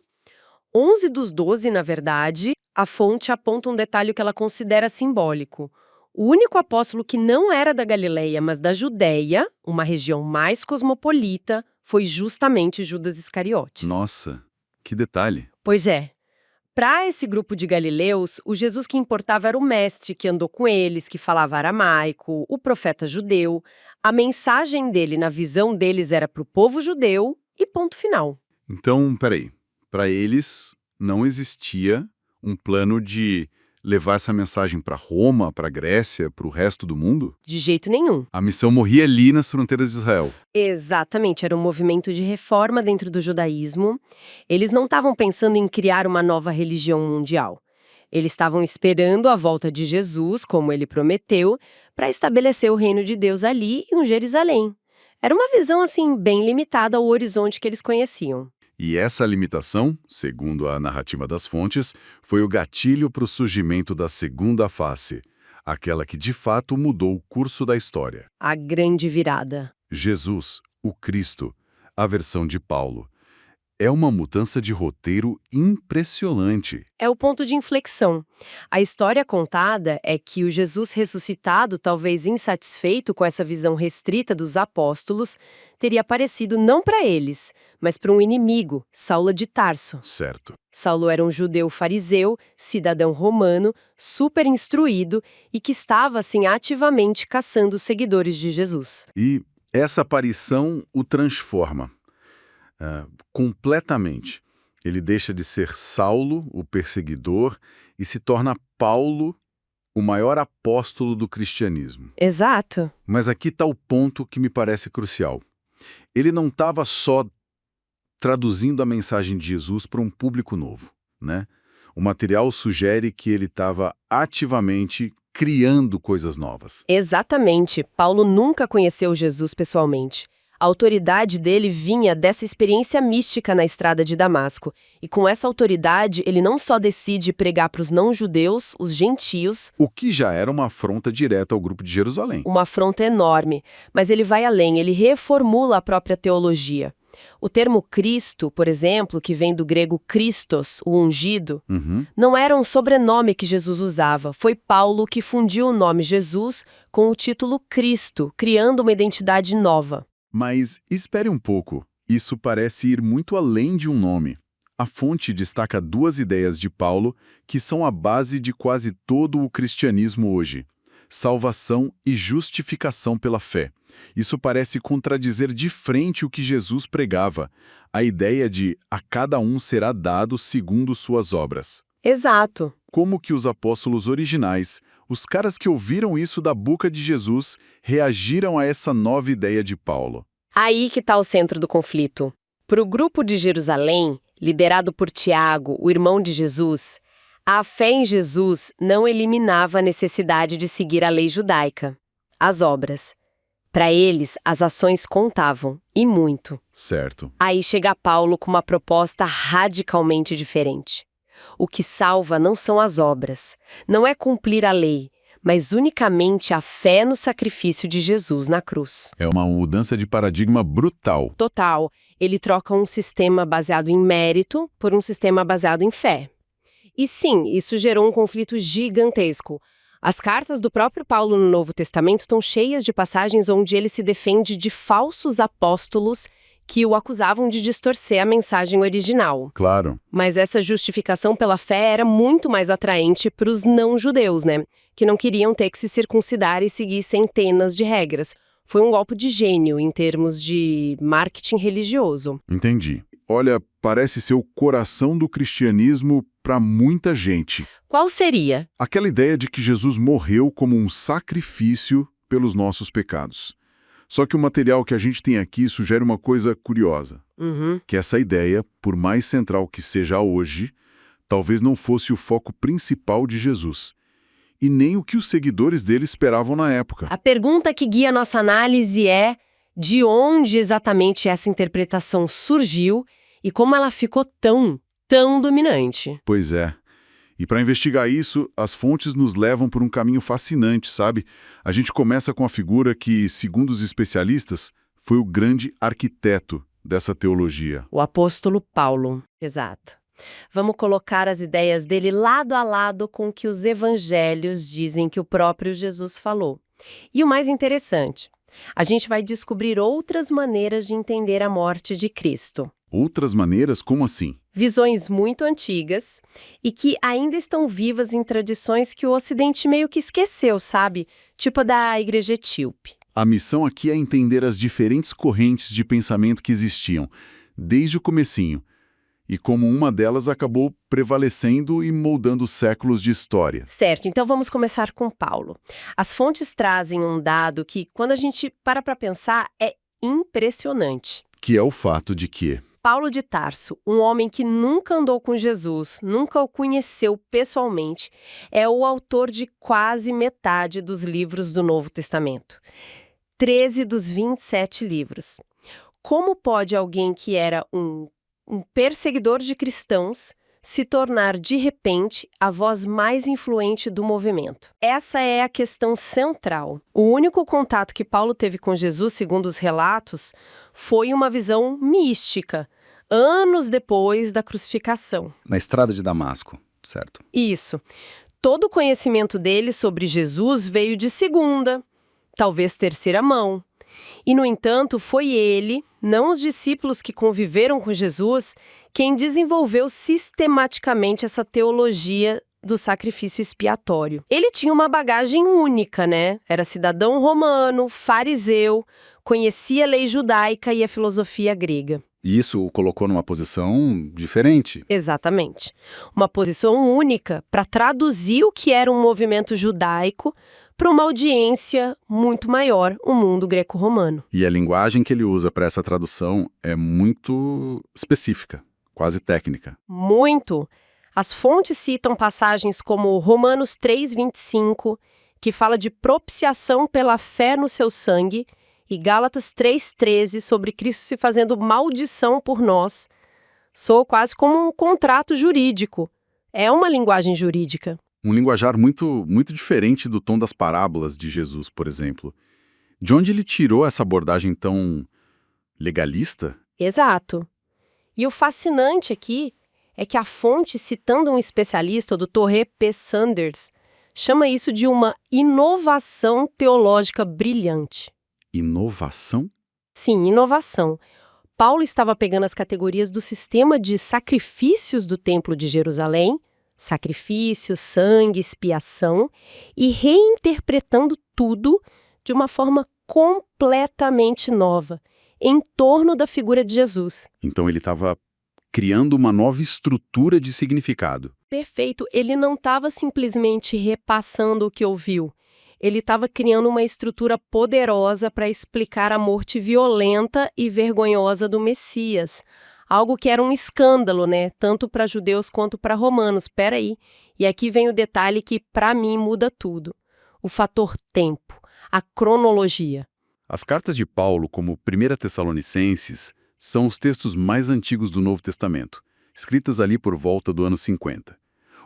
Speaker 3: 11 dos 12, na verdade, a fonte aponta um detalhe que ela considera simbólico. O único apóstolo que não era da Galileia, mas da Judéia, uma região mais cosmopolita, foi justamente Judas Iscariotes.
Speaker 1: Nossa, que detalhe.
Speaker 3: Pois é. Para esse grupo de galileus, o Jesus que importava era o mestre que andou com eles, que falava aramaico, o profeta judeu. A mensagem dele, na visão deles, era para o povo judeu e ponto final.
Speaker 1: Então, peraí. Para eles, não existia um plano de levar essa mensagem para Roma, para Grécia, para o resto do mundo?
Speaker 3: De jeito nenhum.
Speaker 1: A missão morria ali nas fronteiras de Israel.
Speaker 3: Exatamente, era um movimento de reforma dentro do judaísmo. Eles não estavam pensando em criar uma nova religião mundial. Eles estavam esperando a volta de Jesus, como ele prometeu, para estabelecer o reino de Deus ali em Jerusalém. Era uma visão, bem limitada ao horizonte que eles conheciam.
Speaker 1: E essa limitação, segundo a narrativa das fontes, foi o gatilho para o surgimento da segunda face, aquela que de fato mudou o curso da história.
Speaker 3: A grande virada.
Speaker 1: Jesus, o Cristo, a versão de Paulo. É uma mudança de roteiro impressionante.
Speaker 3: É o ponto de inflexão. A história contada é que o Jesus ressuscitado, talvez insatisfeito com essa visão restrita dos apóstolos, teria aparecido não para eles, mas para um inimigo, Saulo de Tarso.
Speaker 1: Certo.
Speaker 3: Saulo era um judeu fariseu, cidadão romano, super instruído e que estava, assim, ativamente caçando os seguidores de Jesus.
Speaker 1: E essa aparição o transforma. Completamente. Ele deixa de ser Saulo, o perseguidor, e se torna Paulo, o maior apóstolo do cristianismo.
Speaker 3: Exato.
Speaker 1: Mas aqui está o ponto que me parece crucial. Ele não estava só traduzindo a mensagem de Jesus para um público novo, né? O material sugere que ele estava ativamente criando coisas novas.
Speaker 3: Exatamente. Paulo nunca conheceu Jesus pessoalmente. A autoridade dele vinha dessa experiência mística na estrada de Damasco. E com essa autoridade, ele não só decide pregar para os não-judeus, os gentios,
Speaker 1: O que já era uma afronta direta ao grupo de Jerusalém.
Speaker 3: uma afronta enorme, mas ele vai além, ele reformula a própria teologia. O termo Cristo, por exemplo, que vem do grego Christos, o ungido, não era um sobrenome que Jesus usava. Foi Paulo que fundiu o nome Jesus com o título Cristo, criando uma identidade nova.
Speaker 1: Mas espere um pouco, isso parece ir muito além de um nome. A fonte destaca duas ideias de Paulo que são a base de quase todo o cristianismo hoje: salvação e justificação pela fé. Isso parece contradizer de frente o que Jesus pregava, a ideia de a cada um será dado segundo suas obras.
Speaker 3: Exato.
Speaker 1: Como que os apóstolos originais, os caras que ouviram isso da boca de Jesus, reagiram a essa nova ideia de Paulo?
Speaker 3: Aí que está o centro do conflito. Para o grupo de Jerusalém, liderado por Tiago, o irmão de Jesus, a fé em Jesus não eliminava a necessidade de seguir a lei judaica, as obras. Para eles, as ações contavam, e muito.
Speaker 1: Certo.
Speaker 3: Aí chega Paulo com uma proposta radicalmente diferente. O que salva não são as obras, não é cumprir a lei, mas unicamente a fé no sacrifício de Jesus na cruz.
Speaker 1: É uma mudança de paradigma brutal.
Speaker 3: Total. Ele troca um sistema baseado em mérito por um sistema baseado em fé. E sim, isso gerou um conflito gigantesco. As cartas do próprio Paulo no Novo Testamento estão cheias de passagens onde ele se defende de falsos apóstolos que o acusavam de distorcer a mensagem original.
Speaker 1: Claro.
Speaker 3: Mas essa justificação pela fé era muito mais atraente para os não-judeus, né? Que não queriam ter que se circuncidar e seguir centenas de regras. Foi um golpe de gênio em termos de marketing religioso.
Speaker 1: Entendi. Olha, parece ser o coração do cristianismo para muita gente.
Speaker 3: Qual seria?
Speaker 1: Aquela ideia de que Jesus morreu como um sacrifício pelos nossos pecados. Só que o material que a gente tem aqui sugere uma coisa curiosa. Que essa ideia, por mais central que seja hoje, talvez não fosse o foco principal de Jesus. E nem o que os seguidores dele esperavam na época.
Speaker 3: A pergunta que guia nossa análise é: de onde exatamente essa interpretação surgiu e como ela ficou tão dominante?
Speaker 1: Pois é. E para investigar isso, as fontes nos levam por um caminho fascinante, sabe? A gente começa com a figura que, segundo os especialistas, foi o grande arquiteto dessa teologia.
Speaker 3: O apóstolo Paulo. Exato. Vamos colocar as ideias dele lado a lado com o que os evangelhos dizem que o próprio Jesus falou. E o mais interessante, a gente vai descobrir outras maneiras de entender a morte de Cristo.
Speaker 1: Outras maneiras? Como assim?
Speaker 3: Visões muito antigas e que ainda estão vivas em tradições que o Ocidente meio que esqueceu, sabe? Tipo a da Igreja Etíope.
Speaker 1: A missão aqui é entender as diferentes correntes de pensamento que existiam, desde o comecinho, e como uma delas acabou prevalecendo e moldando séculos de história.
Speaker 3: Certo, então vamos começar com Paulo. As fontes trazem um dado que, quando a gente para pensar, é impressionante.
Speaker 1: Que é o fato de que
Speaker 3: Paulo de Tarso, um homem que nunca andou com Jesus, nunca o conheceu pessoalmente, é o autor de quase metade dos livros do Novo Testamento. 13 dos 27 livros. Como pode alguém que era um um perseguidor de cristãos, se tornar, de repente, a voz mais influente do movimento. Essa é a questão central. O único contato que Paulo teve com Jesus, segundo os relatos, foi uma visão mística, anos depois da crucificação.
Speaker 4: Na estrada de Damasco, certo?
Speaker 3: Isso. Todo o conhecimento dele sobre Jesus veio de segunda, talvez terceira mão. E, no entanto, foi ele, não os discípulos que conviveram com Jesus, quem desenvolveu sistematicamente essa teologia do sacrifício expiatório. Ele tinha uma bagagem única, né? Era cidadão romano, fariseu, conhecia a lei judaica e a filosofia grega.
Speaker 4: E isso o colocou numa posição diferente.
Speaker 3: Exatamente. Uma posição única para traduzir o que era um movimento judaico para uma audiência muito maior, o mundo greco-romano.
Speaker 4: E a linguagem que ele usa para essa tradução é muito específica, quase técnica.
Speaker 3: Muito. As fontes citam passagens como Romanos 3:25, que fala de propiciação pela fé no seu sangue, e Gálatas 3:13, sobre Cristo se fazendo maldição por nós. Soa quase como um contrato jurídico. É uma linguagem jurídica.
Speaker 4: Um linguajar muito diferente do tom das parábolas de Jesus, por exemplo. De onde ele tirou essa abordagem tão legalista?
Speaker 3: Exato. E o fascinante aqui é que a fonte, citando um especialista, o Dr. R. P. Sanders, chama isso de uma inovação teológica brilhante.
Speaker 4: Inovação?
Speaker 3: Sim, inovação. Paulo estava pegando as categorias do sistema de sacrifícios do Templo de Jerusalém, sacrifício, sangue, expiação, e reinterpretando tudo de uma forma completamente nova, em torno da figura de Jesus.
Speaker 4: Então ele estava criando uma nova estrutura de significado.
Speaker 3: Perfeito. Ele não estava simplesmente repassando o que ouviu. Ele estava criando uma estrutura poderosa para explicar a morte violenta e vergonhosa do Messias. Algo que era um escândalo, né? Tanto para judeus quanto para romanos. Espera aí. E aqui vem o detalhe que, para mim, muda tudo. O fator tempo. A cronologia.
Speaker 4: As cartas de Paulo, como 1 Tessalonicenses, são os textos mais antigos do Novo Testamento, escritas ali por volta do ano 50.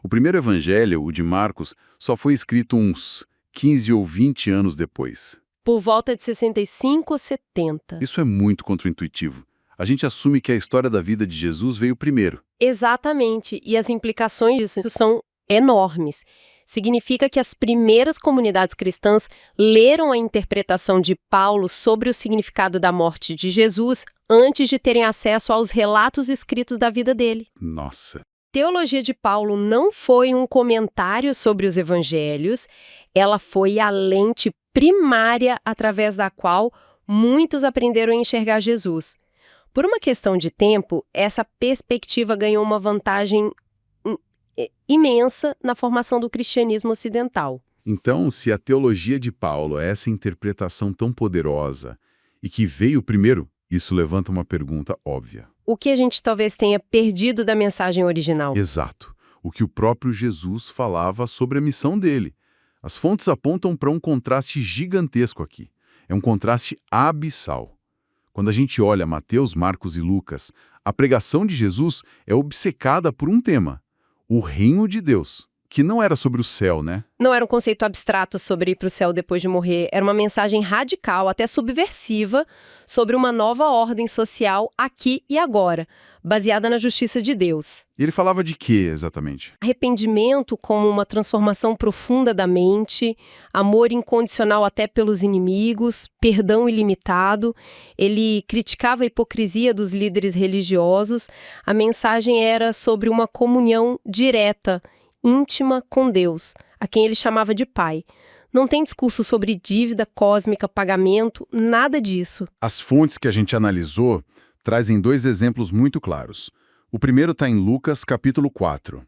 Speaker 4: O primeiro evangelho, o de Marcos, só foi escrito uns 15 ou 20 anos depois.
Speaker 3: Por volta de 65 ou 70.
Speaker 4: Isso é muito contraintuitivo. A gente assume que a história da vida de Jesus veio primeiro.
Speaker 3: Exatamente, e as implicações disso são enormes. Significa que as primeiras comunidades cristãs leram a interpretação de Paulo sobre o significado da morte de Jesus antes de terem acesso aos relatos escritos da vida dele.
Speaker 4: Nossa!
Speaker 3: Teologia de Paulo não foi um comentário sobre os evangelhos, ela foi a lente primária através da qual muitos aprenderam a enxergar Jesus. Por uma questão de tempo, essa perspectiva ganhou uma vantagem imensa na formação do cristianismo ocidental.
Speaker 4: Então, se a teologia de Paulo é essa interpretação tão poderosa e que veio primeiro, isso levanta uma pergunta óbvia.
Speaker 3: O que a gente talvez tenha perdido da mensagem original?
Speaker 4: Exato. O que o próprio Jesus falava sobre a missão dele. As fontes apontam para um contraste gigantesco aqui. É um contraste abissal. Quando a gente olha Mateus, Marcos e Lucas, a pregação de Jesus é obcecada por um tema: o reino de Deus, que não era sobre o céu, né?
Speaker 3: Não era um conceito abstrato sobre ir para o céu depois de morrer, era uma mensagem radical, até subversiva, sobre uma nova ordem social aqui e agora, baseada na justiça de Deus.
Speaker 4: E ele falava de quê, exatamente?
Speaker 3: Arrependimento como uma transformação profunda da mente, amor incondicional até pelos inimigos, perdão ilimitado. Ele criticava a hipocrisia dos líderes religiosos. A mensagem era sobre uma comunhão direta, íntima com Deus, a quem ele chamava de Pai. Não tem discurso sobre dívida cósmica, pagamento, nada disso.
Speaker 4: As fontes que a gente analisou trazem dois exemplos muito claros. O primeiro está em Lucas, capítulo 4.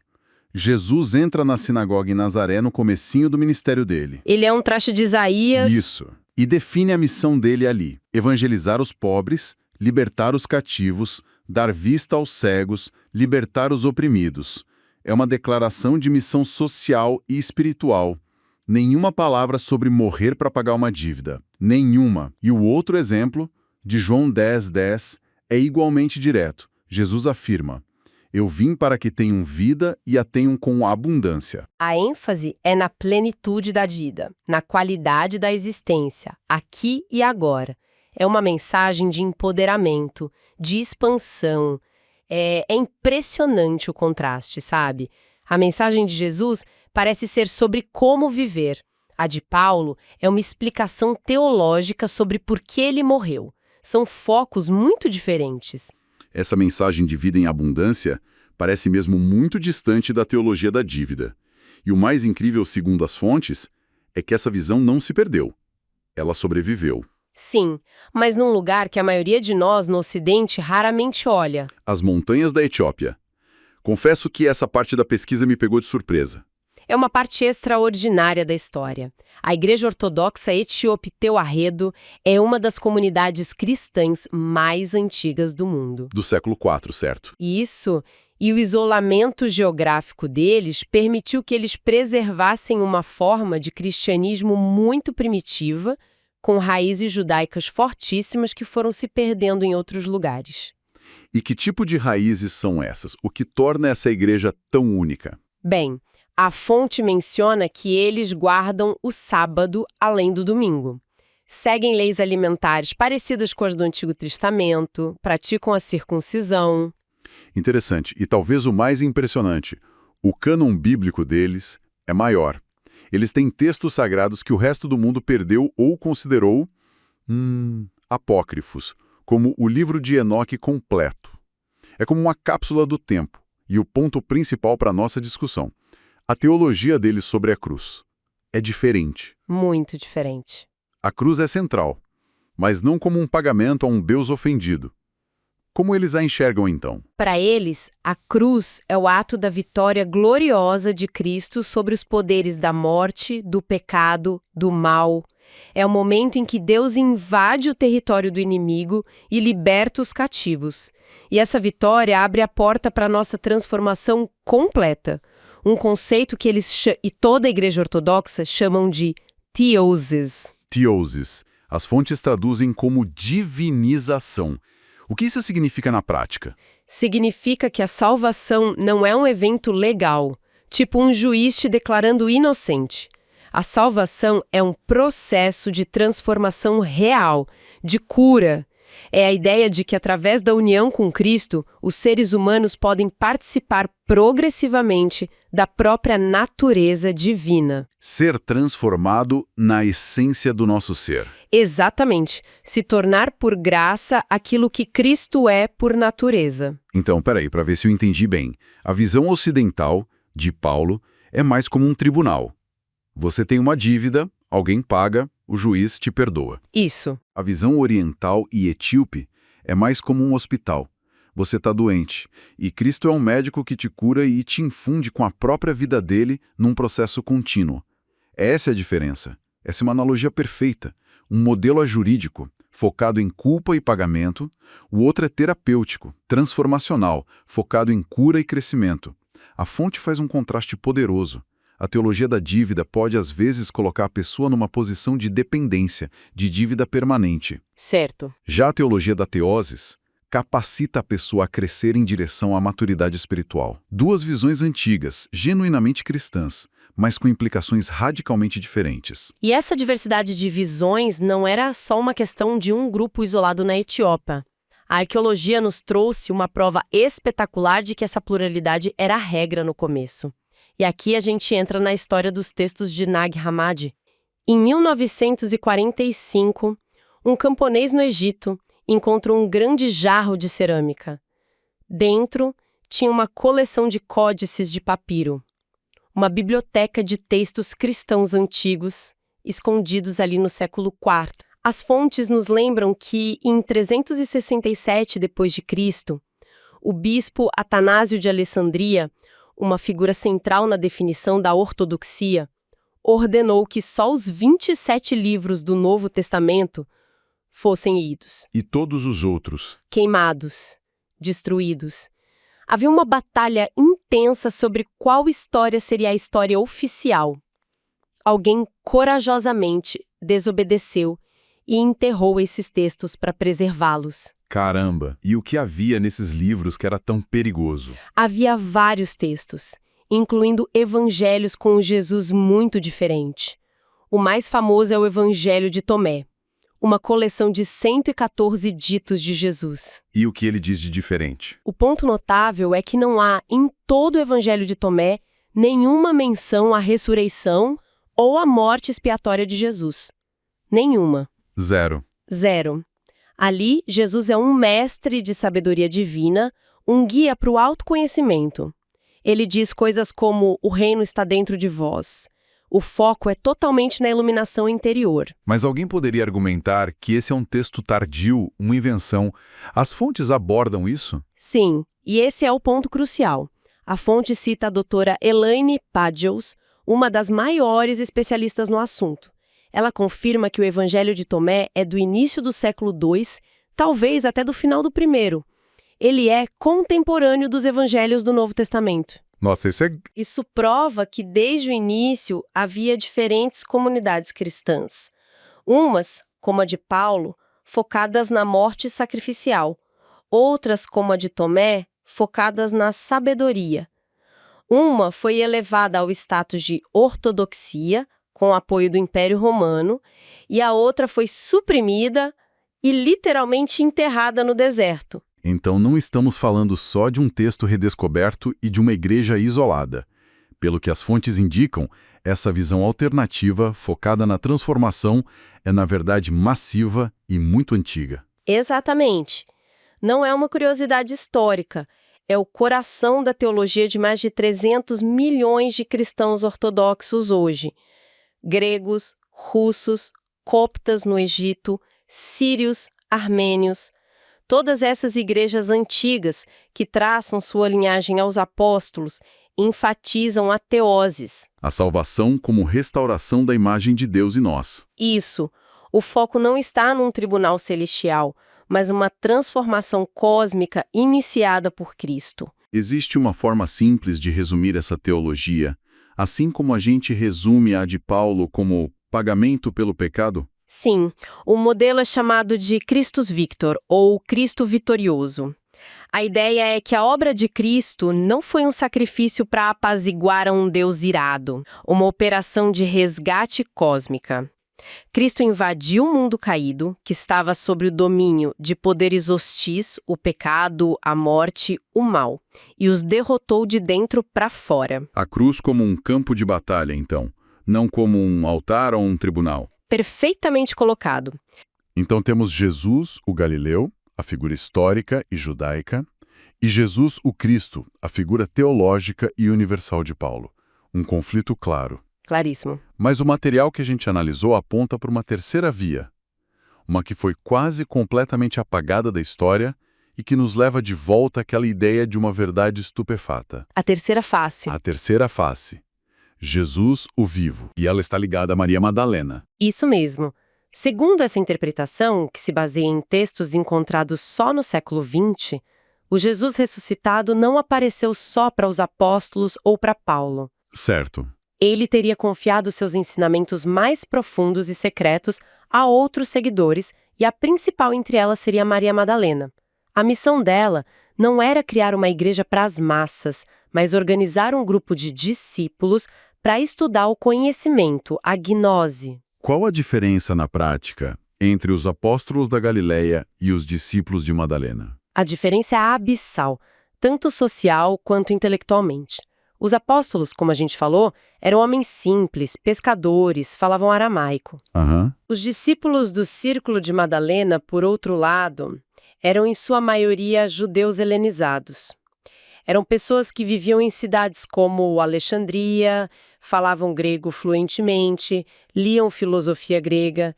Speaker 4: Jesus entra na sinagoga em Nazaré no comecinho do ministério dele.
Speaker 3: Ele é um traste de Isaías.
Speaker 4: Isso. E define a missão dele ali: evangelizar os pobres, libertar os cativos, dar vista aos cegos, libertar os oprimidos. É uma declaração de missão social e espiritual. Nenhuma palavra sobre morrer para pagar uma dívida. Nenhuma. E o outro exemplo, de João 10:10, é igualmente direto. Jesus afirma: eu vim para que tenham vida e a tenham com abundância.
Speaker 3: A ênfase é na plenitude da vida, na qualidade da existência, aqui e agora. É uma mensagem de empoderamento, de expansão. É impressionante o contraste, sabe? A mensagem de Jesus parece ser sobre como viver. A de Paulo é uma explicação teológica sobre por que ele morreu. São focos muito diferentes.
Speaker 4: Essa mensagem de vida em abundância parece mesmo muito distante da teologia da dívida. E o mais incrível, segundo as fontes, é que essa visão não se perdeu. Ela sobreviveu.
Speaker 3: Sim, mas num lugar que a maioria de nós no Ocidente raramente olha.
Speaker 4: As montanhas da Etiópia. Confesso que essa parte da pesquisa me pegou de surpresa.
Speaker 3: É uma parte extraordinária da história. A Igreja Ortodoxa Etíope Tewahedo é uma das comunidades cristãs mais antigas do mundo.
Speaker 4: Do século IV, certo?
Speaker 3: Isso, e o isolamento geográfico deles permitiu que eles preservassem uma forma de cristianismo muito primitiva, com raízes judaicas fortíssimas que foram se perdendo em outros lugares.
Speaker 4: E que tipo de raízes são essas? O que torna essa igreja tão única?
Speaker 3: Bem, a fonte menciona que eles guardam o sábado além do domingo. Seguem leis alimentares parecidas com as do Antigo Testamento, praticam a circuncisão.
Speaker 4: Interessante. E talvez o mais impressionante, o cânon bíblico deles é maior. Eles têm textos sagrados que o resto do mundo perdeu ou considerou apócrifos, como o livro de Enoque completo. É como uma cápsula do tempo, e o ponto principal para a nossa discussão. A teologia deles sobre a cruz é diferente.
Speaker 3: Muito diferente.
Speaker 4: A cruz é central, mas não como um pagamento a um Deus ofendido. Como eles a enxergam então?
Speaker 3: Para eles, a cruz é o ato da vitória gloriosa de Cristo sobre os poderes da morte, do pecado, do mal. É o momento em que Deus invade o território do inimigo e liberta os cativos. E essa vitória abre a porta para a nossa transformação completa. Um conceito que eles e toda a Igreja Ortodoxa chamam de theosis.
Speaker 4: Theosis. As fontes traduzem como divinização. O que isso significa na prática?
Speaker 3: Significa que a salvação não é um evento legal, tipo um juiz te declarando inocente. A salvação é um processo de transformação real, de cura. É a ideia de que, através da união com Cristo, os seres humanos podem participar progressivamente da própria natureza divina.
Speaker 4: Ser transformado na essência do nosso ser.
Speaker 3: Exatamente. Se tornar por graça aquilo que Cristo é por natureza.
Speaker 4: Então, peraí, para ver se eu entendi bem. A visão ocidental, de Paulo, é mais como um tribunal. Você tem uma dívida, alguém paga, o juiz te perdoa.
Speaker 3: Isso.
Speaker 4: A visão oriental e etíope é mais como um hospital. Você está doente, e Cristo é um médico que te cura e te infunde com a própria vida dele num processo contínuo. Essa é a diferença. Essa é uma analogia perfeita. Um modelo é jurídico, focado em culpa e pagamento. O outro é terapêutico, transformacional, focado em cura e crescimento. A fonte faz um contraste poderoso. A teologia da dívida pode, às vezes, colocar a pessoa numa posição de dependência, de dívida permanente.
Speaker 3: Certo.
Speaker 4: Já a teologia da teosis capacita a pessoa a crescer em direção à maturidade espiritual. Duas visões antigas, genuinamente cristãs, mas com implicações radicalmente diferentes.
Speaker 3: E essa diversidade de visões não era só uma questão de um grupo isolado na Etiópia. A arqueologia nos trouxe uma prova espetacular de que essa pluralidade era a regra no começo. E aqui a gente entra na história dos textos de Nag Hammadi. Em 1945, um camponês no Egito encontrou um grande jarro de cerâmica. Dentro tinha uma coleção de códices de papiro, uma biblioteca de textos cristãos antigos, escondidos ali no século IV. As fontes nos lembram que, em 367 d.C., o bispo Atanásio de Alessandria, uma figura central na definição da ortodoxia, ordenou que só os 27 livros do Novo Testamento fossem idos.
Speaker 4: E todos os outros?
Speaker 3: Queimados, destruídos. Havia uma batalha intensa sobre qual história seria a história oficial. Alguém corajosamente desobedeceu e enterrou esses textos para preservá-los.
Speaker 4: Caramba! E o que havia nesses livros que era tão perigoso?
Speaker 3: Havia vários textos, incluindo evangelhos com um Jesus muito diferente. O mais famoso é o Evangelho de Tomé, uma coleção de 114 ditos de Jesus.
Speaker 4: E o que ele diz de diferente?
Speaker 3: O ponto notável é que não há, em todo o Evangelho de Tomé, nenhuma menção à ressurreição ou à morte expiatória de Jesus. Nenhuma.
Speaker 4: Zero.
Speaker 3: Zero. Ali, Jesus é um mestre de sabedoria divina, um guia para o autoconhecimento. Ele diz coisas como: o reino está dentro de vós. O foco é totalmente na iluminação interior.
Speaker 4: Mas alguém poderia argumentar que esse é um texto tardio, uma invenção. As fontes abordam isso?
Speaker 3: Sim, e esse é o ponto crucial. A fonte cita a doutora Elaine Pagels, uma das maiores especialistas no assunto. Ela confirma que o Evangelho de Tomé é do início do século II, talvez até do final do primeiro. Ele é contemporâneo dos evangelhos do Novo Testamento.
Speaker 4: Nossa,
Speaker 3: Isso prova que, desde o início, havia diferentes comunidades cristãs. Umas, como a de Paulo, focadas na morte sacrificial. Outras, como a de Tomé, focadas na sabedoria. Uma foi elevada ao status de ortodoxia, com o apoio do Império Romano, e a outra foi suprimida e literalmente enterrada no deserto.
Speaker 4: Então não estamos falando só de um texto redescoberto e de uma igreja isolada. Pelo que as fontes indicam, essa visão alternativa, focada na transformação, é na verdade massiva e muito antiga.
Speaker 3: Exatamente. Não é uma curiosidade histórica. É o coração da teologia de mais de 300 milhões de cristãos ortodoxos hoje. Gregos, russos, coptas no Egito, sírios, armênios. Todas essas igrejas antigas, que traçam sua linhagem aos apóstolos, enfatizam a teoses.
Speaker 4: A salvação como restauração da imagem de Deus em nós.
Speaker 3: Isso. O foco não está num tribunal celestial, mas uma transformação cósmica iniciada por Cristo.
Speaker 4: Existe uma forma simples de resumir essa teologia, assim como a gente resume a de Paulo como pagamento pelo pecado?
Speaker 3: Sim, o modelo é chamado de Christus Victor, ou Cristo Vitorioso. A ideia é que a obra de Cristo não foi um sacrifício para apaziguar a um Deus irado, uma operação de resgate cósmica. Cristo invadiu o mundo caído, que estava sob o domínio de poderes hostis, o pecado, a morte, o mal, e os derrotou de dentro para fora.
Speaker 4: A cruz como um campo de batalha, então, não como um altar ou um tribunal.
Speaker 3: Perfeitamente colocado.
Speaker 4: Então temos Jesus, o Galileu, a figura histórica e judaica, e Jesus, o Cristo, a figura teológica e universal de Paulo. Um conflito claro.
Speaker 3: Claríssimo.
Speaker 4: Mas o material que a gente analisou aponta para uma terceira via, uma que foi quase completamente apagada da história e que nos leva de volta àquela ideia de uma verdade estupefata.
Speaker 3: A terceira face.
Speaker 4: A terceira face. Jesus, o vivo. E ela está ligada a Maria Madalena.
Speaker 3: Isso mesmo. Segundo essa interpretação, que se baseia em textos encontrados só no século XX, o Jesus ressuscitado não apareceu só para os apóstolos ou para Paulo.
Speaker 4: Certo.
Speaker 3: Ele teria confiado seus ensinamentos mais profundos e secretos a outros seguidores, e a principal entre elas seria Maria Madalena. A missão dela não era criar uma igreja para as massas, mas organizar um grupo de discípulos para estudar o conhecimento, a gnose.
Speaker 4: Qual a diferença na prática entre os apóstolos da Galileia e os discípulos de Madalena?
Speaker 3: A diferença é abissal, tanto social quanto intelectualmente. Os apóstolos, como a gente falou, eram homens simples, pescadores, falavam aramaico. Os discípulos do Círculo de Madalena, por outro lado, eram em sua maioria judeus helenizados. Eram pessoas que viviam em cidades como Alexandria, falavam grego fluentemente, liam filosofia grega,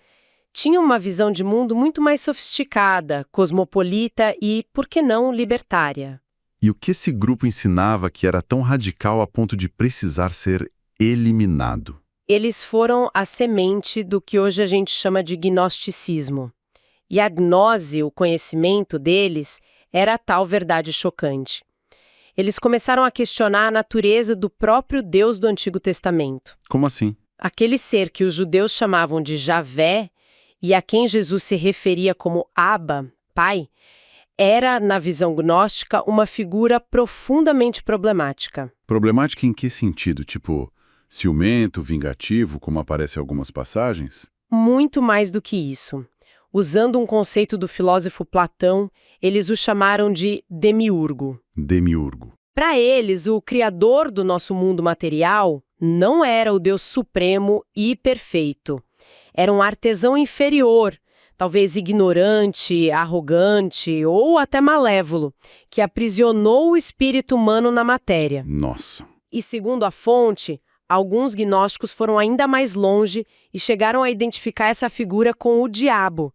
Speaker 3: tinham uma visão de mundo muito mais sofisticada, cosmopolita e, por que não, libertária.
Speaker 4: E o que esse grupo ensinava que era tão radical a ponto de precisar ser eliminado?
Speaker 3: Eles foram a semente do que hoje a gente chama de gnosticismo. E a gnose, o conhecimento deles, era a tal verdade chocante. Eles começaram a questionar a natureza do próprio Deus do Antigo Testamento.
Speaker 4: Como assim?
Speaker 3: Aquele ser que os judeus chamavam de Javé e a quem Jesus se referia como Abba, Pai, era, na visão gnóstica, uma figura profundamente problemática.
Speaker 1: Problemática em que sentido? Tipo, ciumento, vingativo, como aparece em algumas passagens?
Speaker 3: Muito mais do que isso. Usando um conceito do filósofo Platão, eles o chamaram de demiurgo.
Speaker 1: Demiurgo.
Speaker 3: Para eles, o criador do nosso mundo material não era o Deus supremo e perfeito. Era um artesão inferior, talvez ignorante, arrogante ou até malévolo, que aprisionou o espírito humano na matéria.
Speaker 1: Nossa.
Speaker 3: E segundo a fonte, alguns gnósticos foram ainda mais longe e chegaram a identificar essa figura com o diabo.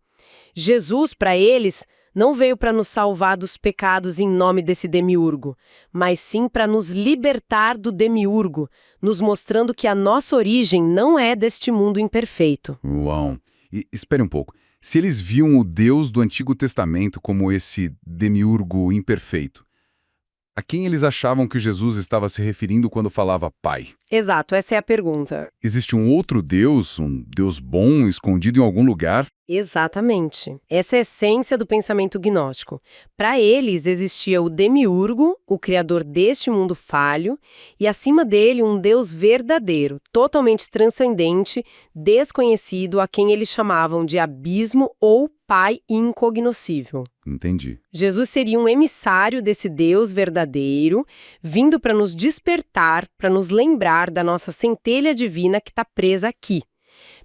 Speaker 3: Jesus, para eles, não veio para nos salvar dos pecados em nome desse demiurgo, mas sim para nos libertar do demiurgo, nos mostrando que a nossa origem não é deste mundo imperfeito.
Speaker 1: Uau. E espere um pouco. Se eles viam o Deus do Antigo Testamento como esse demiurgo imperfeito, a quem eles achavam que Jesus estava se referindo quando falava Pai?
Speaker 3: Exato, essa é a pergunta.
Speaker 1: Existe um outro Deus, um Deus bom, escondido em algum lugar?
Speaker 3: Exatamente. Essa é a essência do pensamento gnóstico. Para eles, existia o demiurgo, o criador deste mundo falho, e acima dele um Deus verdadeiro, totalmente transcendente, desconhecido, a quem eles chamavam de abismo ou Pai incognoscível.
Speaker 1: Entendi.
Speaker 3: Jesus seria um emissário desse Deus verdadeiro, vindo para nos despertar, para nos lembrar da nossa centelha divina que está presa aqui.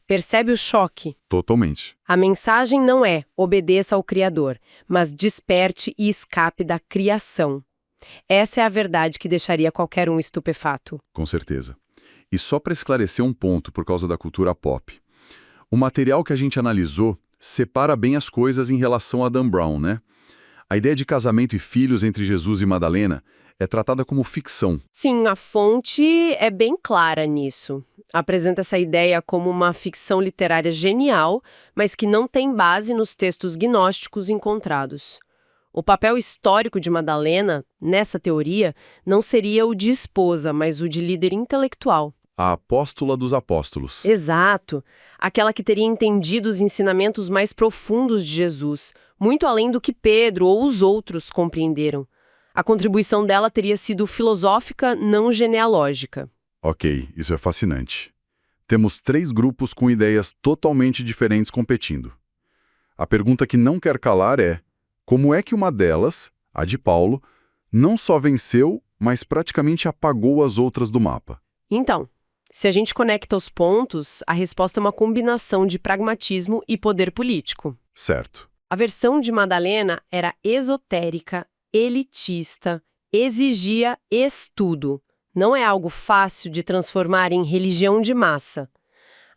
Speaker 3: Percebe o choque?
Speaker 1: Totalmente.
Speaker 3: A mensagem não é obedeça ao Criador, mas desperte e escape da criação. Essa é a verdade que deixaria qualquer um estupefato.
Speaker 1: Com certeza. E só para esclarecer um ponto por causa da cultura pop. O material que a gente analisou separa bem as coisas em relação a Dan Brown, né? A ideia de casamento e filhos entre Jesus e Madalena é tratada como ficção.
Speaker 3: Sim, a fonte é bem clara nisso. Apresenta essa ideia como uma ficção literária genial, mas que não tem base nos textos gnósticos encontrados. O papel histórico de Madalena, nessa teoria, não seria o de esposa, mas o de líder intelectual.
Speaker 1: A apóstola dos apóstolos.
Speaker 3: Exato. Aquela que teria entendido os ensinamentos mais profundos de Jesus, muito além do que Pedro ou os outros compreenderam. A contribuição dela teria sido filosófica, não genealógica.
Speaker 1: Ok, isso é fascinante. Temos 3 grupos com ideias totalmente diferentes competindo. A pergunta que não quer calar é: como é que uma delas, a de Paulo, não só venceu, mas praticamente apagou as outras do mapa?
Speaker 3: Então, se a gente conecta os pontos, a resposta é uma combinação de pragmatismo e poder político.
Speaker 1: Certo.
Speaker 3: A versão de Madalena era esotérica, elitista, exigia estudo. Não é algo fácil de transformar em religião de massa.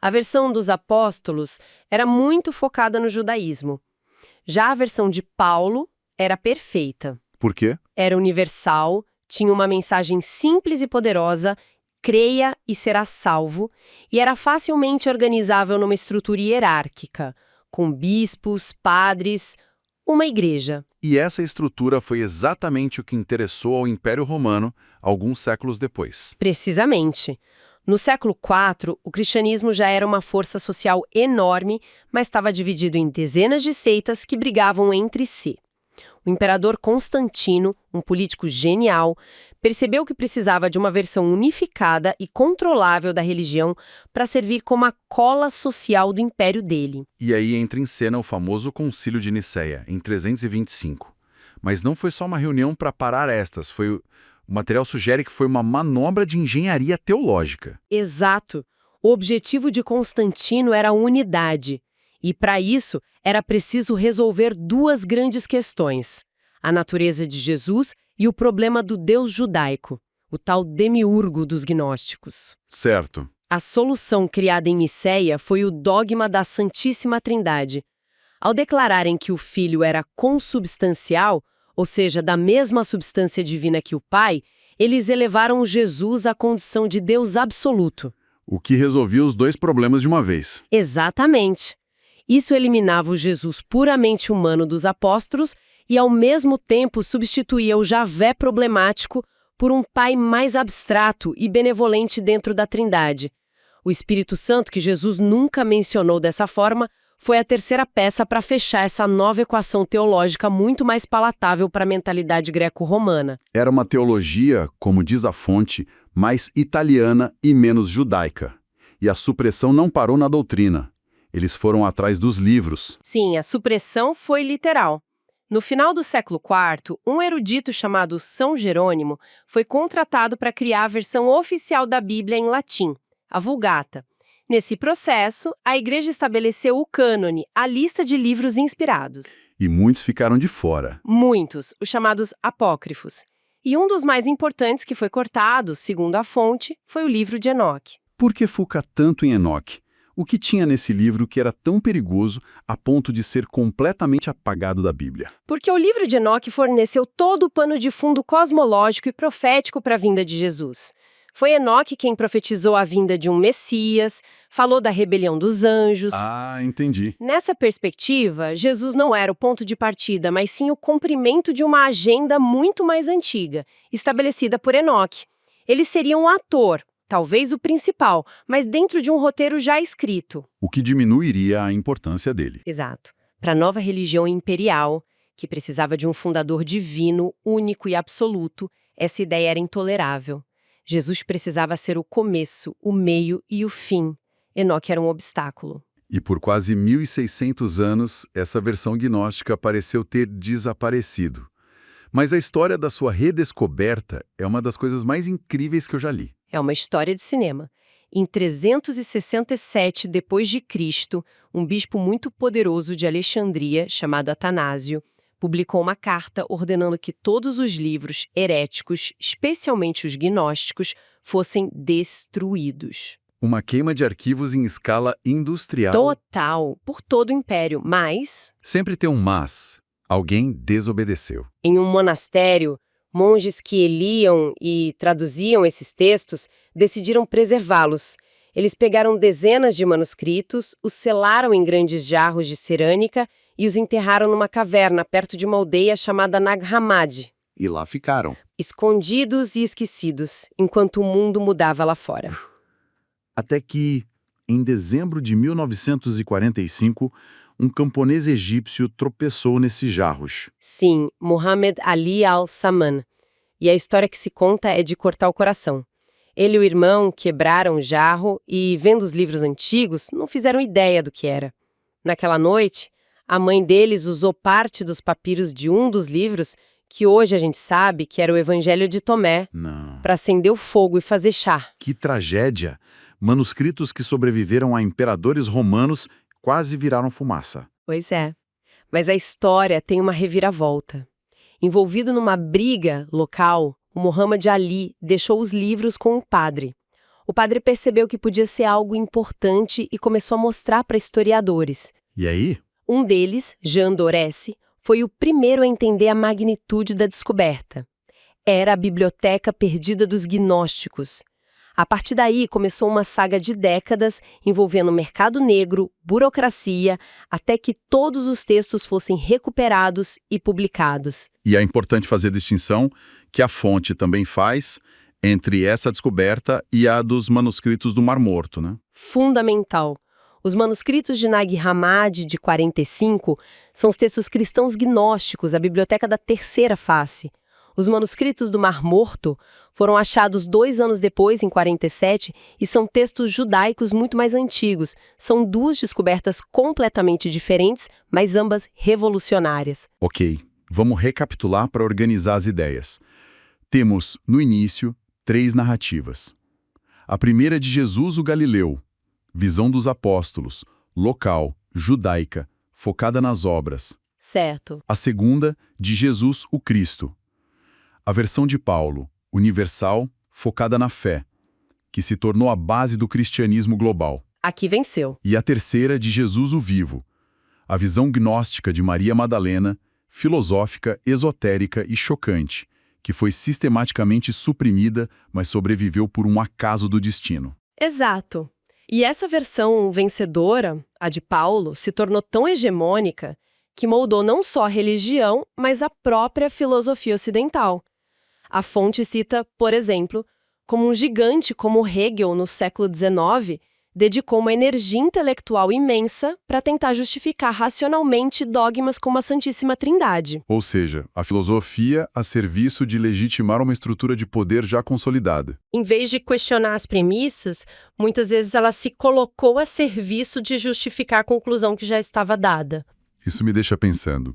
Speaker 3: A versão dos apóstolos era muito focada no judaísmo. Já a versão de Paulo era perfeita.
Speaker 1: Por quê?
Speaker 3: Era universal, tinha uma mensagem simples e poderosa, creia e será salvo, e era facilmente organizável numa estrutura hierárquica, com bispos, padres, uma igreja.
Speaker 1: E essa estrutura foi exatamente o que interessou ao Império Romano alguns séculos depois.
Speaker 3: Precisamente. No século IV, o cristianismo já era uma força social enorme, mas estava dividido em dezenas de seitas que brigavam entre si. O imperador Constantino, um político genial, percebeu que precisava de uma versão unificada e controlável da religião para servir como a cola social do império dele.
Speaker 1: E aí entra em cena o famoso Concílio de Nicéia, em 325. Mas não foi só uma reunião para parar estas, o material sugere que foi uma manobra de engenharia teológica.
Speaker 3: Exato. O objetivo de Constantino era a unidade. E, para isso, era preciso resolver 2 grandes questões: a natureza de Jesus e o problema do Deus judaico, o tal demiurgo dos gnósticos.
Speaker 1: Certo.
Speaker 3: A solução criada em Nicéia foi o dogma da Santíssima Trindade. Ao declararem que o Filho era consubstancial, ou seja, da mesma substância divina que o Pai, eles elevaram Jesus à condição de Deus absoluto.
Speaker 1: O que resolvia os 2 problemas de uma vez.
Speaker 3: Exatamente. Isso eliminava o Jesus puramente humano dos apóstolos e, ao mesmo tempo, substituía o Javé problemático por um Pai mais abstrato e benevolente dentro da Trindade. O Espírito Santo, que Jesus nunca mencionou dessa forma, Foi a terceira peça para fechar essa nova equação teológica muito mais palatável para a mentalidade greco-romana.
Speaker 1: Era uma teologia, como diz a fonte, mais italiana e menos judaica. E a supressão não parou na doutrina. Eles foram atrás dos livros.
Speaker 3: Sim, a supressão foi literal. No final do século IV, um erudito chamado São Jerônimo foi contratado para criar a versão oficial da Bíblia em latim, a Vulgata. Nesse processo, a Igreja estabeleceu o cânone, a lista de livros inspirados.
Speaker 1: E muitos ficaram de fora.
Speaker 3: Muitos, os chamados apócrifos. E um dos mais importantes que foi cortado, segundo a fonte, foi o livro de Enoque.
Speaker 1: Por que focar tanto em Enoque? O que tinha nesse livro que era tão perigoso a ponto de ser completamente apagado da Bíblia?
Speaker 3: Porque o livro de Enoque forneceu todo o pano de fundo cosmológico e profético para a vinda de Jesus. Foi Enoque quem profetizou a vinda de um Messias, falou da rebelião dos anjos.
Speaker 1: Ah, entendi.
Speaker 3: Nessa perspectiva, Jesus não era o ponto de partida, mas sim o cumprimento de uma agenda muito mais antiga, estabelecida por Enoque. Ele seria um ator, talvez o principal, mas dentro de um roteiro já escrito.
Speaker 1: O que diminuiria a importância dele.
Speaker 3: Exato. Para a nova religião imperial, que precisava de um fundador divino, único e absoluto, essa ideia era intolerável. Jesus precisava ser o começo, o meio e o fim. Enoque era um obstáculo.
Speaker 1: E por quase 1.600 anos, essa versão gnóstica pareceu ter desaparecido. Mas a história da sua redescoberta é uma das coisas mais incríveis que eu já li.
Speaker 3: É uma história de cinema. Em 367 d.C., um bispo muito poderoso de Alexandria, chamado Atanásio, publicou uma carta ordenando que todos os livros heréticos, especialmente os gnósticos, fossem destruídos.
Speaker 1: Uma queima de arquivos em escala industrial.
Speaker 3: Total, por todo o império, mas,
Speaker 1: Sempre tem um mas. Alguém desobedeceu.
Speaker 3: em um monastério, monges que liam e traduziam esses textos decidiram preservá-los. Eles pegaram dezenas de manuscritos, os selaram em grandes jarros de cerâmica e os enterraram numa caverna perto de uma aldeia chamada Nag Hammadi,
Speaker 1: E lá ficaram.
Speaker 3: escondidos e esquecidos, enquanto o mundo mudava lá fora.
Speaker 1: Até que, em dezembro de 1945, um camponês egípcio tropeçou nesses jarros.
Speaker 3: Sim, Muhammad Ali al-Saman. E a história que se conta é de cortar o coração. Ele e o irmão quebraram o jarro e, vendo os livros antigos, não fizeram ideia do que era. Naquela noite, a mãe deles usou parte dos papiros de um dos livros, que hoje a gente sabe que era o Evangelho de Tomé,
Speaker 1: Não.
Speaker 3: para acender o fogo e fazer chá.
Speaker 1: Que tragédia! Manuscritos que sobreviveram a imperadores romanos quase viraram fumaça.
Speaker 3: Pois é. Mas a história tem uma reviravolta. Envolvido numa briga local, o Muhammad Ali deixou os livros com o padre. O padre percebeu que podia ser algo importante e começou a mostrar para historiadores.
Speaker 1: E aí?
Speaker 3: Um deles, Jean Doresse, foi o primeiro a entender a magnitude da descoberta. Era a biblioteca perdida dos gnósticos. A partir daí, começou uma saga de décadas envolvendo mercado negro, burocracia, até que todos os textos fossem recuperados e publicados.
Speaker 1: E é importante fazer a distinção que a fonte também faz entre essa descoberta e a dos manuscritos do Mar Morto, né?
Speaker 3: Fundamental. Os manuscritos de Nag Hammadi, de 45, são os textos cristãos gnósticos, a biblioteca da terceira face. Os manuscritos do Mar Morto foram achados 2 anos depois, em 47, e são textos judaicos muito mais antigos. São duas descobertas completamente diferentes, mas ambas revolucionárias.
Speaker 1: Ok, vamos recapitular para organizar as ideias. Temos, no início, 3 narrativas. A primeira é de Jesus o Galileu, visão dos apóstolos, local, judaica, focada nas obras.
Speaker 3: Certo.
Speaker 1: A segunda, de Jesus o Cristo. A versão de Paulo, universal, focada na fé, que se tornou a base do cristianismo global.
Speaker 3: Aqui venceu.
Speaker 1: E a terceira, de Jesus o Vivo. A visão gnóstica de Maria Madalena, filosófica, esotérica e chocante, que foi sistematicamente suprimida, mas sobreviveu por um acaso do destino.
Speaker 3: Exato. E essa versão vencedora, a de Paulo, se tornou tão hegemônica que moldou não só a religião, mas a própria filosofia ocidental. A fonte cita, por exemplo, como um gigante como Hegel, no século XIX, dedicou uma energia intelectual imensa para tentar justificar racionalmente dogmas como a Santíssima Trindade.
Speaker 4: Ou seja, a filosofia a serviço de legitimar uma estrutura de poder já consolidada.
Speaker 3: Em vez de questionar as premissas, muitas vezes ela se colocou a serviço de justificar a conclusão que já estava dada.
Speaker 4: Isso me deixa pensando.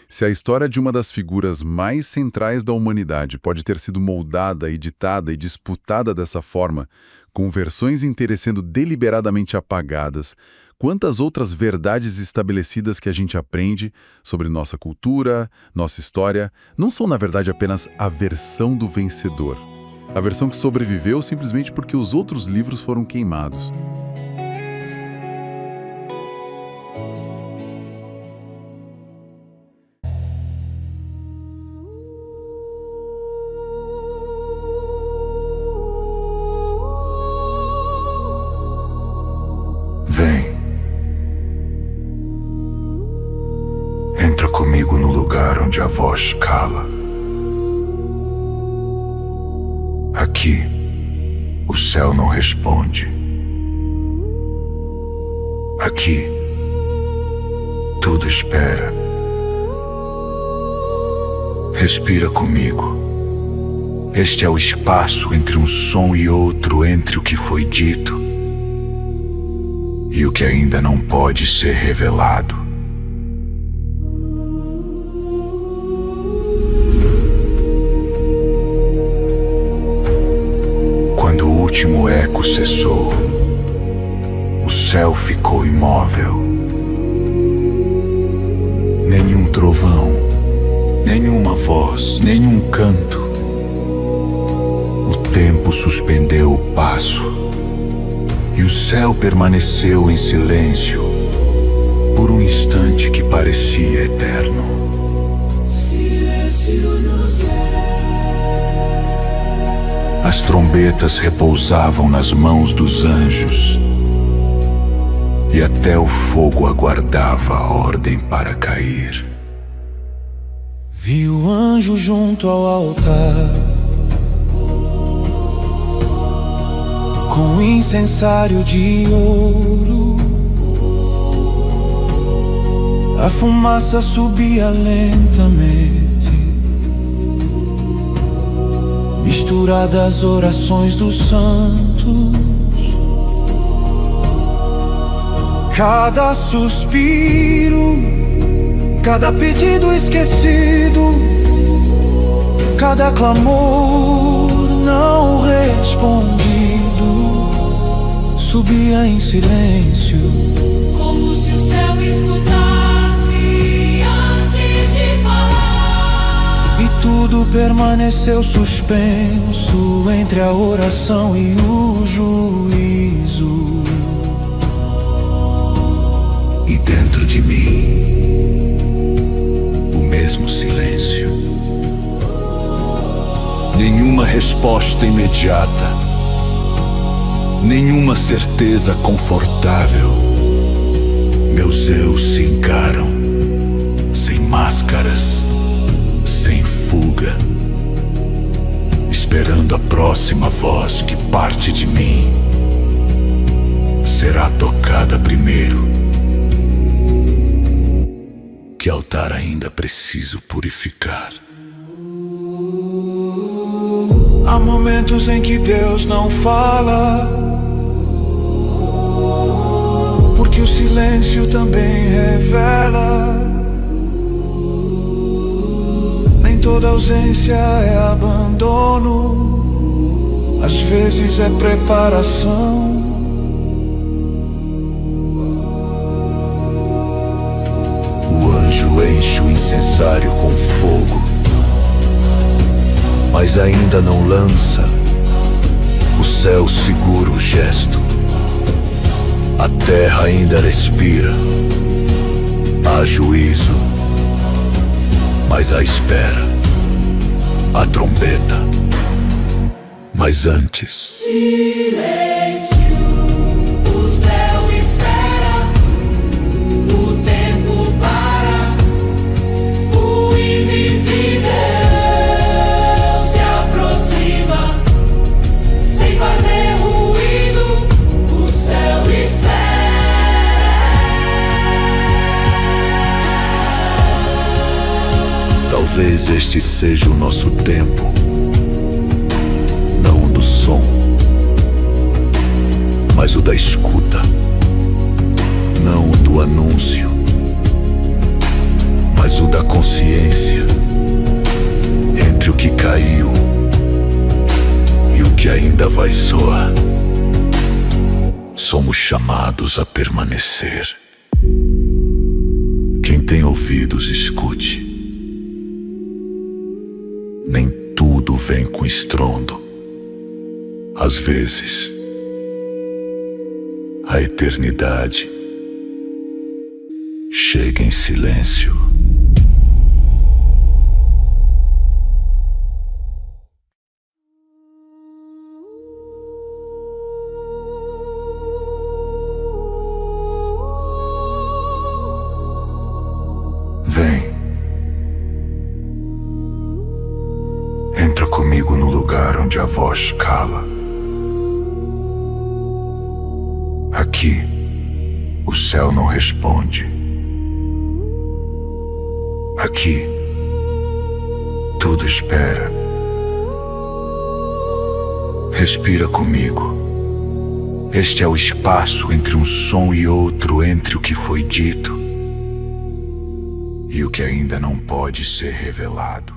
Speaker 4: Se a história de uma das figuras mais centrais da humanidade pode ter sido moldada, editada e disputada dessa forma, com versões inteiras sendo deliberadamente apagadas, quantas outras verdades estabelecidas que a gente aprende sobre nossa cultura, nossa história, não são na verdade apenas a versão do vencedor? A versão que sobreviveu simplesmente porque os outros livros foram queimados.
Speaker 5: Vem. Entra comigo no lugar onde a voz cala. Aqui, o céu não responde. Aqui, tudo espera. Respira comigo. Este é o espaço entre um som e outro, entre o que foi dito e o que ainda não pode ser revelado. Quando o último eco cessou, o céu ficou imóvel. Nenhum trovão, nenhuma voz, nenhum canto. O tempo suspendeu o passo. E o céu permaneceu em silêncio por um instante que parecia eterno. Silêncio no céu. As trombetas repousavam nas mãos dos anjos e até o fogo aguardava a ordem para cair.
Speaker 6: Vi o anjo junto ao altar, com um incensário de ouro. A fumaça subia lentamente, misturada às orações dos santos. Cada suspiro, cada pedido esquecido, cada clamor não respondido subia em silêncio,
Speaker 7: como se o céu escutasse antes de falar.
Speaker 6: E tudo permaneceu suspenso entre a oração e o juízo.
Speaker 5: E dentro de mim, o mesmo silêncio. Nenhuma resposta imediata, nenhuma certeza confortável. Meus eus se encaram, sem máscaras, sem fuga, esperando a próxima voz que parte de mim. Será tocada primeiro. Que altar ainda preciso purificar?
Speaker 6: Há momentos em que Deus não fala, porque o silêncio também revela. Nem toda ausência é abandono, às vezes é preparação.
Speaker 5: O anjo enche o incensário com fogo, mas ainda não lança. O céu segura o gesto. A terra ainda respira. Há juízo, mas há espera. Há trombeta, mas antes.
Speaker 7: Silêncio, o céu espera, o tempo para, o invisível se aproxima, sem fazer ruído, o céu
Speaker 5: Talvez este seja o nosso tempo, não o do som, mas o da escuta, não o do anúncio, mas o da consciência, entre o que caiu e o que ainda vai soar. Somos chamados a permanecer. Quem tem ouvidos, escute. Nem tudo vem com estrondo. Às vezes, a eternidade chega em silêncio. Vem. Entra comigo no lugar onde a voz cala. Aqui, o céu não responde. Aqui, tudo espera. Respira comigo. Este é o espaço entre um som e outro, entre o que foi dito e o que ainda não pode ser revelado.